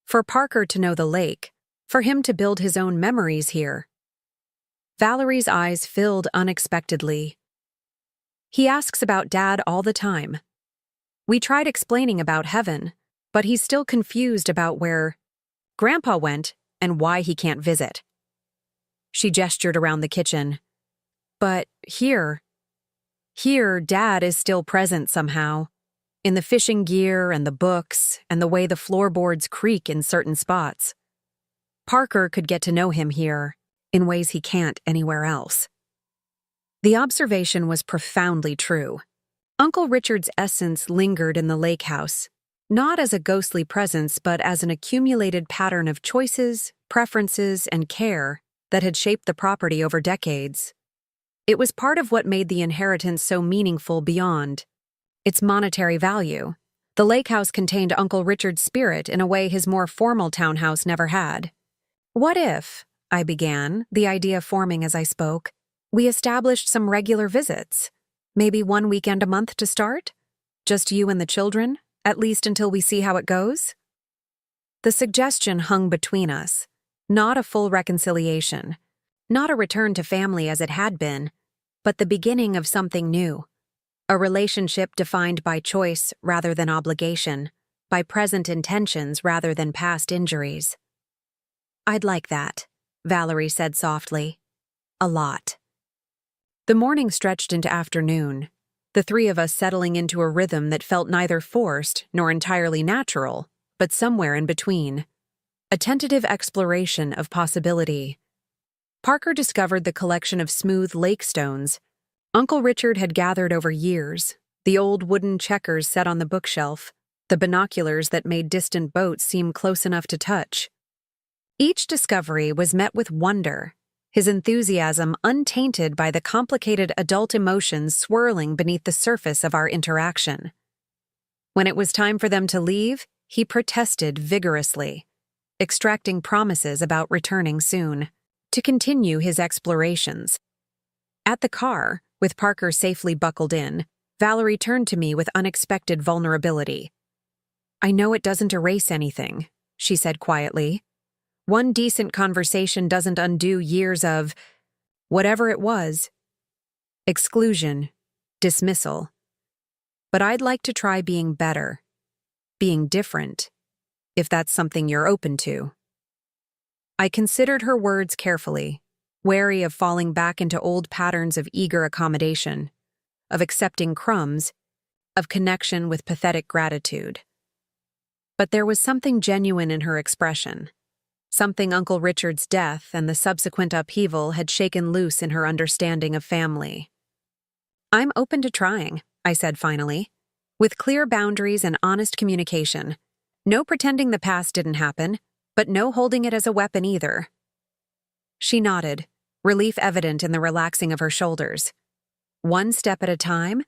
"For Parker to know the lake, for him to build his own memories here." Valerie's eyes filled unexpectedly. "He asks about Dad all the time. We tried explaining about heaven, but he's still confused about where Grandpa went and why he can't visit." She gestured around the kitchen. "But here, Dad is still present somehow, in the fishing gear and the books and the way the floorboards creak in certain spots. Parker could get to know him here in ways he can't anywhere else." The observation was profoundly true. Uncle Richard's essence lingered in the lake house, not as a ghostly presence but as an accumulated pattern of choices, preferences, and care that had shaped the property over decades. It was part of what made the inheritance so meaningful beyond its monetary value. The lake house contained Uncle Richard's spirit in a way his more formal townhouse never had. "What if," I began, the idea forming as I spoke, "we established some regular visits? Maybe one weekend a month to start? Just you and the children, at least until we see how it goes?" The suggestion hung between us, not a full reconciliation, not a return to family as it had been, but the beginning of something new. A relationship defined by choice rather than obligation, by present intentions rather than past injuries. "I'd like that," Valerie said softly. "A lot." The morning stretched into afternoon, the three of us settling into a rhythm that felt neither forced nor entirely natural, but somewhere in between. A tentative exploration of possibility. Parker discovered the collection of smooth lake stones Uncle Richard had gathered over years, the old wooden checkers set on the bookshelf, the binoculars that made distant boats seem close enough to touch. Each discovery was met with wonder, his enthusiasm untainted by the complicated adult emotions swirling beneath the surface of our interaction. When it was time for them to leave, he protested vigorously, extracting promises about returning soon, to continue his explorations. At the car, with Parker safely buckled in, Valerie turned to me with unexpected vulnerability. "I know it doesn't erase anything," she said quietly. "One decent conversation doesn't undo years of whatever it was. Exclusion, dismissal. But I'd like to try being better, being different, if that's something you're open to." I considered her words carefully, wary of falling back into old patterns of eager accommodation, of accepting crumbs, of connection with pathetic gratitude. But there was something genuine in her expression, something Uncle Richard's death and the subsequent upheaval had shaken loose in her understanding of family. "I'm open to trying," I said finally, "with clear boundaries and honest communication. No pretending the past didn't happen, but no holding it as a weapon either." She nodded, relief evident in the relaxing of her shoulders. "One step at a time?"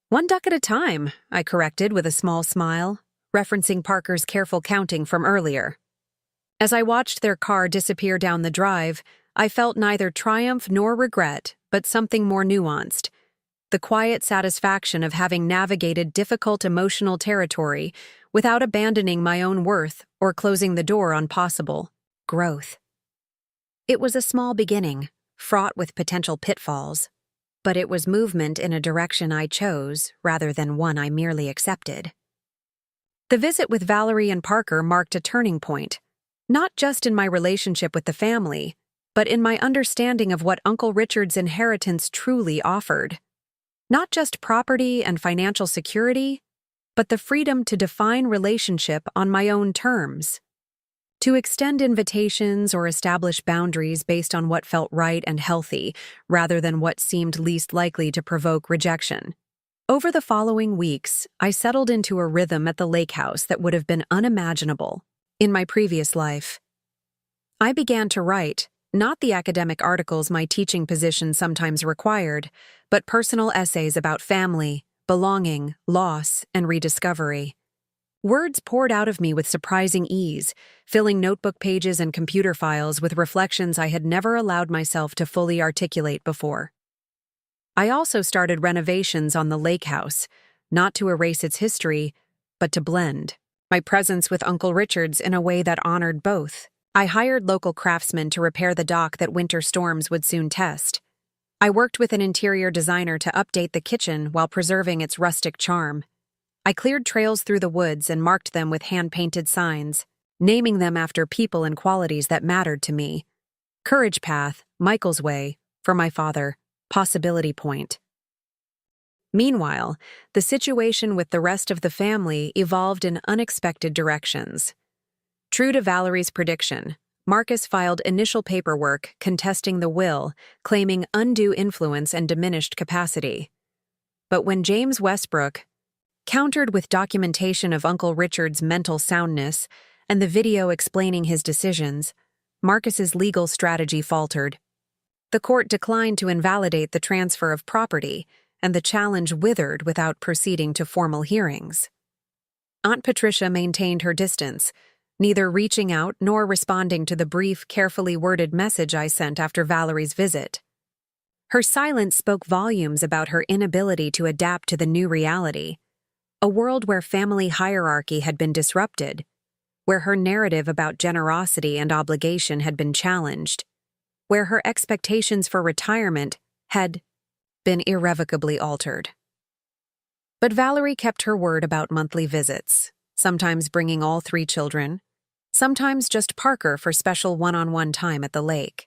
"One duck at a time," I corrected with a small smile, referencing Parker's careful counting from earlier. As I watched their car disappear down the drive, I felt neither triumph nor regret, but something more nuanced. The quiet satisfaction of having navigated difficult emotional territory without abandoning my own worth or closing the door on possible growth. It was a small beginning, fraught with potential pitfalls, but it was movement in a direction I chose rather than one I merely accepted. The visit with Valerie and Parker marked a turning point, not just in my relationship with the family, but in my understanding of what Uncle Richard's inheritance truly offered. Not just property and financial security, but the freedom to define relationship on my own terms. To extend invitations or establish boundaries based on what felt right and healthy, rather than what seemed least likely to provoke rejection. Over the following weeks, I settled into a rhythm at the lake house that would have been unimaginable in my previous life. I began to write, not the academic articles my teaching position sometimes required, but personal essays about family, belonging, loss, and rediscovery. Words poured out of me with surprising ease, filling notebook pages and computer files with reflections I had never allowed myself to fully articulate before. I also started renovations on the lake house, not to erase its history, but to blend my presence with Uncle Richard's in a way that honored both. I hired local craftsmen to repair the dock that winter storms would soon test. I worked with an interior designer to update the kitchen while preserving its rustic charm. I cleared trails through the woods and marked them with hand-painted signs, naming them after people and qualities that mattered to me. Courage Path, Michael's Way, for my father, Possibility Point. Meanwhile, the situation with the rest of the family evolved in unexpected directions. True to Valerie's prediction, Marcus filed initial paperwork contesting the will, claiming undue influence and diminished capacity. But when James Westbrook countered with documentation of Uncle Richard's mental soundness and the video explaining his decisions, Marcus's legal strategy faltered. The court declined to invalidate the transfer of property, and the challenge withered without proceeding to formal hearings. Aunt Patricia maintained her distance, neither reaching out nor responding to the brief, carefully worded message I sent after Valerie's visit. Her silence spoke volumes about her inability to adapt to the new reality, a world where family hierarchy had been disrupted, where her narrative about generosity and obligation had been challenged, where her expectations for retirement had been irrevocably altered. But Valerie kept her word about monthly visits, sometimes bringing all 3 children, sometimes just Parker for special one-on-one time at the lake.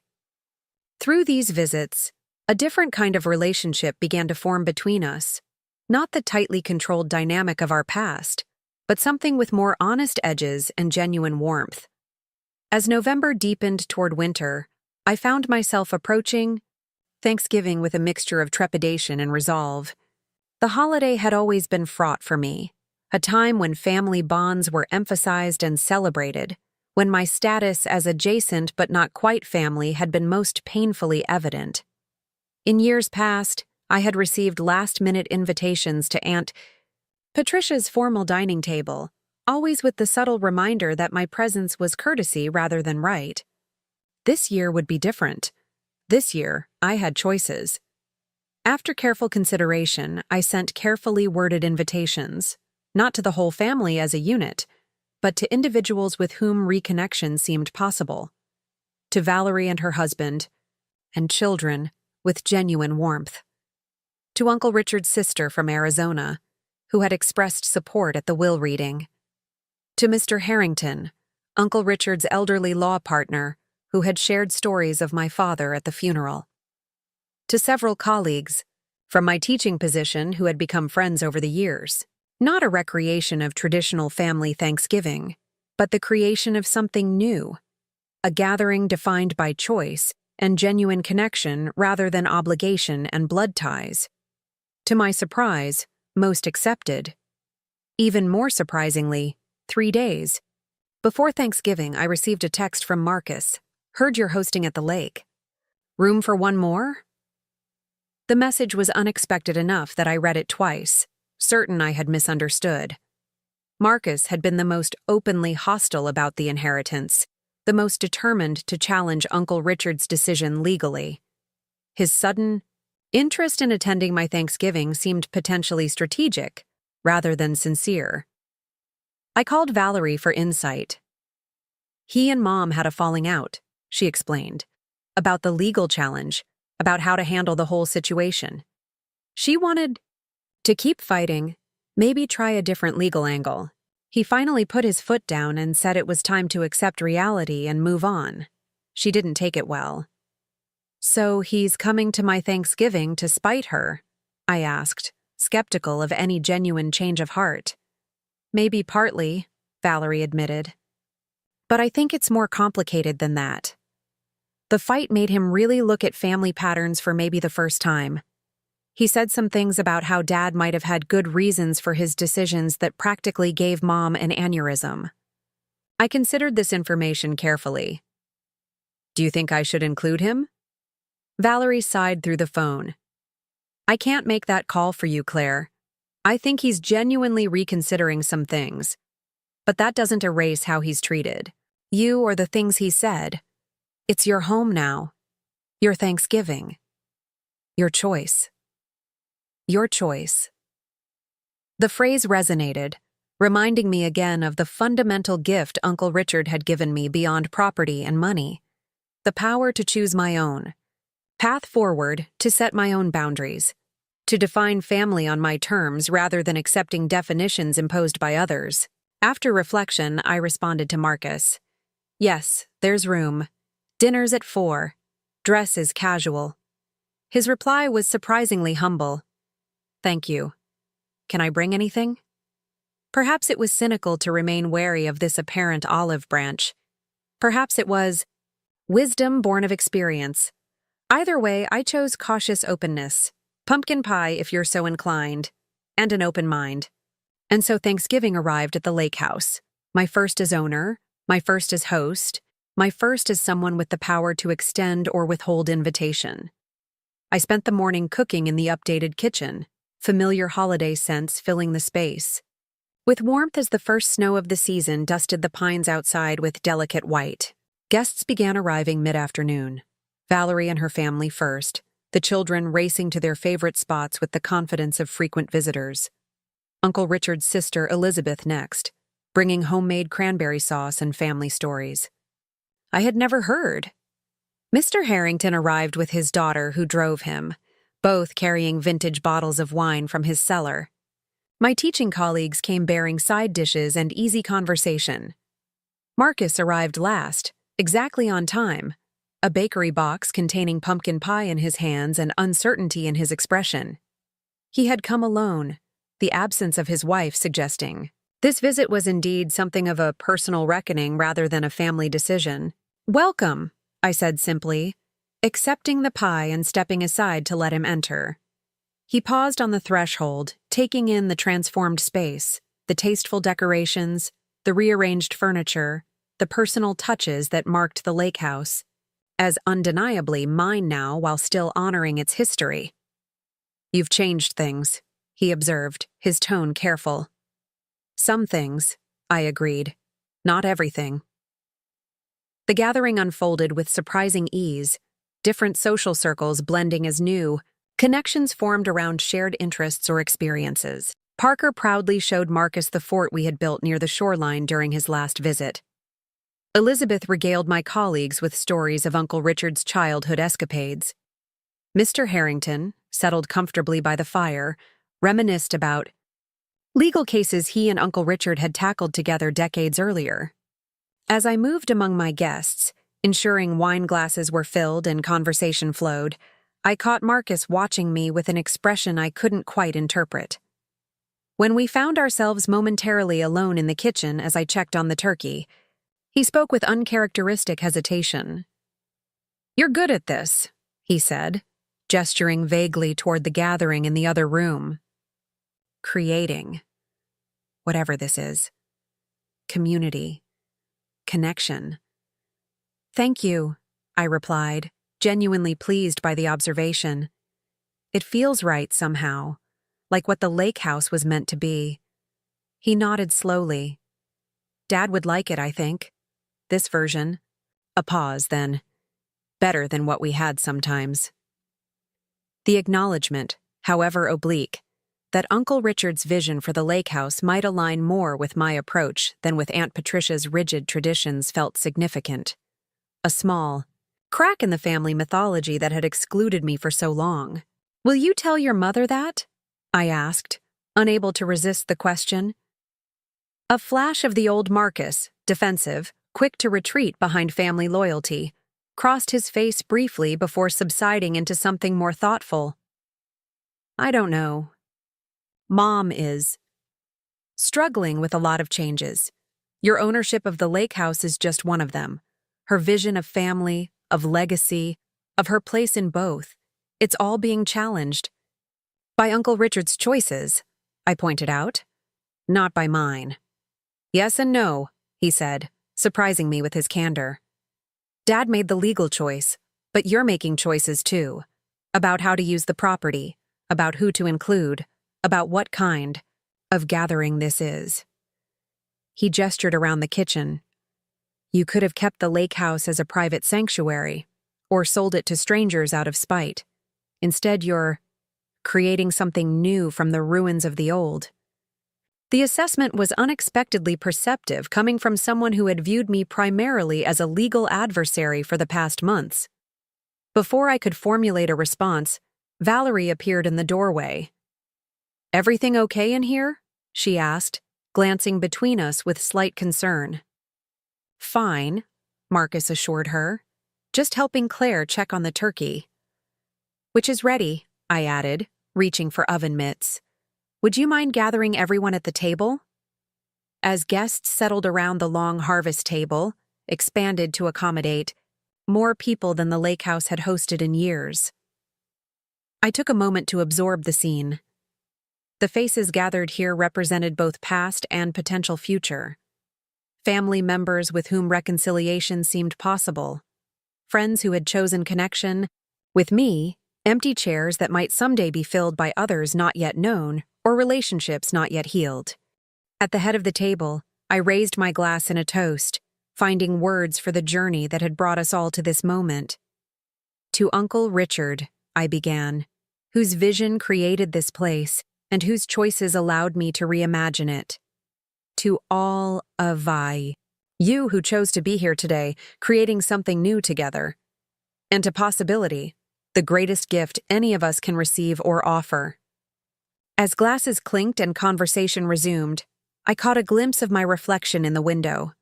Through these visits, a different kind of relationship began to form between us, not the tightly controlled dynamic of our past, but something with more honest edges and genuine warmth. As November deepened toward winter, I found myself approaching Thanksgiving with a mixture of trepidation and resolve. The holiday had always been fraught for me, a time when family bonds were emphasized and celebrated, when my status as adjacent but not quite family had been most painfully evident. In years past, I had received last-minute invitations to Aunt Patricia's formal dining table, always with the subtle reminder that my presence was courtesy rather than right. This year would be different. This year, I had choices. After careful consideration, I sent carefully worded invitations, not to the whole family as a unit, but to individuals with whom reconnection seemed possible. To Valerie and her husband, and children, with genuine warmth. To Uncle Richard's sister from Arizona, who had expressed support at the will reading. To Mr. Harrington, Uncle Richard's elderly law partner, who had shared stories of my father at the funeral. To several colleagues, from my teaching position who had become friends over the years. Not a recreation of traditional family Thanksgiving, but the creation of something new, a gathering defined by choice and genuine connection rather than obligation and blood ties. To my surprise, most accepted. Even more surprisingly, 3 days before Thanksgiving, I received a text from Marcus. Heard you're hosting at the lake. Room for one more? The message was unexpected enough that I read it twice, certain I had misunderstood. Marcus had been the most openly hostile about the inheritance, the most determined to challenge Uncle Richard's decision legally. His sudden interest in attending my Thanksgiving seemed potentially strategic, rather than sincere. I called Valerie for insight. He and Mom had a falling out, she explained, about the legal challenge, about how to handle the whole situation. She wanted to keep fighting, maybe try a different legal angle. He finally put his foot down and said it was time to accept reality and move on. She didn't take it well. So he's coming to my Thanksgiving to spite her? I asked, skeptical of any genuine change of heart. Maybe partly, Valerie admitted. But I think it's more complicated than that. The fight made him really look at family patterns for maybe the first time. He said some things about how Dad might have had good reasons for his decisions that practically gave Mom an aneurysm. I considered this information carefully. Do you think I should include him? Valerie sighed through the phone. I can't make that call for you, Claire. I think he's genuinely reconsidering some things. But that doesn't erase how he's treated. You or the things he said. It's your home now. Your Thanksgiving. Your choice. Your choice. The phrase resonated, reminding me again of the fundamental gift Uncle Richard had given me beyond property and money. The power to choose my own path forward, to set my own boundaries, to define family on my terms rather than accepting definitions imposed by others. After reflection, I responded to Marcus. Yes, there's room. Dinner's at 4. Dress is casual. His reply was surprisingly humble. Thank you. Can I bring anything? Perhaps it was cynical to remain wary of this apparent olive branch. Perhaps it was wisdom born of experience. Either way, I chose cautious openness, pumpkin pie if you're so inclined, and an open mind. And so Thanksgiving arrived at the lake house. My first as owner, my first as host, my first as someone with the power to extend or withhold invitation. I spent the morning cooking in the updated kitchen, familiar holiday scents filling the space. With warmth as the first snow of the season dusted the pines outside with delicate white. Guests began arriving mid-afternoon. Valerie and her family first, the children racing to their favorite spots with the confidence of frequent visitors. Uncle Richard's sister Elizabeth next, bringing homemade cranberry sauce and family stories. I had never heard. Mr. Harrington arrived with his daughter who drove him, both carrying vintage bottles of wine from his cellar. My teaching colleagues came bearing side dishes and easy conversation. Marcus arrived last, exactly on time, a bakery box containing pumpkin pie in his hands and uncertainty in his expression. He had come alone, the absence of his wife suggesting. This visit was indeed something of a personal reckoning rather than a family decision. Welcome, I said simply, accepting the pie and stepping aside to let him enter. He paused on the threshold, taking in the transformed space, the tasteful decorations, the rearranged furniture, the personal touches that marked the lake house, as undeniably mine now while still honoring its history. You've changed things, he observed, his tone careful. Some things, I agreed. Not everything. The gathering unfolded with surprising ease, different social circles blending as new, connections formed around shared interests or experiences. Parker proudly showed Marcus the fort we had built near the shoreline during his last visit. Elizabeth regaled my colleagues with stories of Uncle Richard's childhood escapades. Mr. Harrington, settled comfortably by the fire, reminisced about legal cases he and Uncle Richard had tackled together decades earlier. As I moved among my guests, ensuring wine glasses were filled and conversation flowed, I caught Marcus watching me with an expression I couldn't quite interpret. When we found ourselves momentarily alone in the kitchen as I checked on the turkey, he spoke with uncharacteristic hesitation. You're good at this, he said, gesturing vaguely toward the gathering in the other room. Creating. Whatever this is. Community. Connection. Thank you, I replied, genuinely pleased by the observation. It feels right somehow, like what the lake house was meant to be. He nodded slowly. Dad would like it, I think. This version. A pause, then. Better than what we had sometimes. The acknowledgement, however oblique, that Uncle Richard's vision for the lake house might align more with my approach than with Aunt Patricia's rigid traditions felt significant. A small crack in the family mythology that had excluded me for so long. "Will you tell your mother that?" I asked, unable to resist the question. A flash of the old Marcus, defensive, quick to retreat behind family loyalty, crossed his face briefly before subsiding into something more thoughtful. "I don't know. Mom is struggling with a lot of changes. Your ownership of the lake house is just one of them. Her vision of family, of legacy, of her place in both. It's all being challenged. By Uncle Richard's choices," I pointed out. "Not by mine." "Yes and no," he said, surprising me with his candor. "Dad made the legal choice, but you're making choices too. About how to use the property, about who to include, about what kind of gathering this is." He gestured around the kitchen. "You could have kept the lake house as a private sanctuary, or sold it to strangers out of spite. Instead, you're creating something new from the ruins of the old." The assessment was unexpectedly perceptive, coming from someone who had viewed me primarily as a legal adversary for the past months. Before I could formulate a response, Valerie appeared in the doorway. "Everything okay in here?" she asked, glancing between us with slight concern. "Fine," Marcus assured her, "just helping Claire check on the turkey." "Which is ready," I added, reaching for oven mitts. "Would you mind gathering everyone at the table?" As guests settled around the long harvest table, expanded to accommodate more people than the lake house had hosted in years, I took a moment to absorb the scene. The faces gathered here represented both past and potential future. Family members with whom reconciliation seemed possible. Friends who had chosen connection. With me, empty chairs that might someday be filled by others not yet known, or relationships not yet healed. At the head of the table, I raised my glass in a toast, finding words for the journey that had brought us all to this moment. "To Uncle Richard," I began, "whose vision created this place, and whose choices allowed me to reimagine it. To all of you who chose to be here today, creating something new together. And to possibility, the greatest gift any of us can receive or offer." As glasses clinked and conversation resumed, I caught a glimpse of my reflection in the window.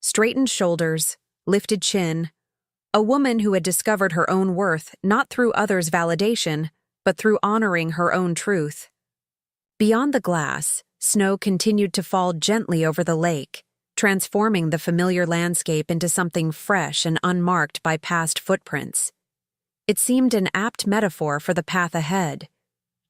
Straightened shoulders, lifted chin, a woman who had discovered her own worth not through others' validation, but through honoring her own truth. Beyond the glass, snow continued to fall gently over the lake, transforming the familiar landscape into something fresh and unmarked by past footprints. It seemed an apt metaphor for the path ahead,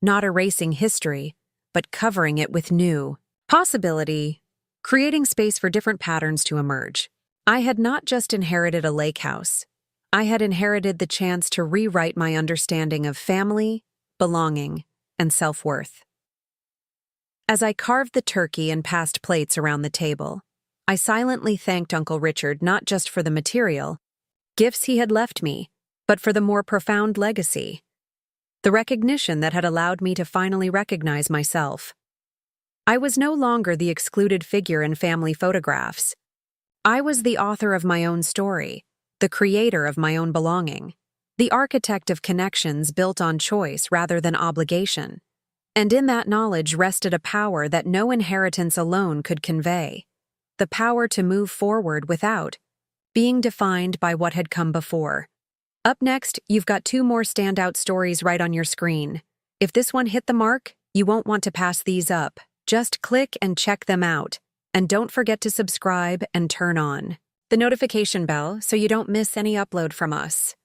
not erasing history, but covering it with new possibility, creating space for different patterns to emerge. I had not just inherited a lake house. I had inherited the chance to rewrite my understanding of family, belonging, and self-worth. As I carved the turkey and passed plates around the table, I silently thanked Uncle Richard not just for the material, gifts he had left me, but for the more profound legacy. The recognition that had allowed me to finally recognize myself. I was no longer the excluded figure in family photographs. I was the author of my own story, the creator of my own belonging, the architect of connections built on choice rather than obligation. And in that knowledge rested a power that no inheritance alone could convey, the power to move forward without being defined by what had come before. Up next, you've got 2 more standout stories right on your screen. If this one hit the mark, you won't want to pass these up. Just click and check them out. And don't forget to subscribe and turn on the notification bell so you don't miss any upload from us.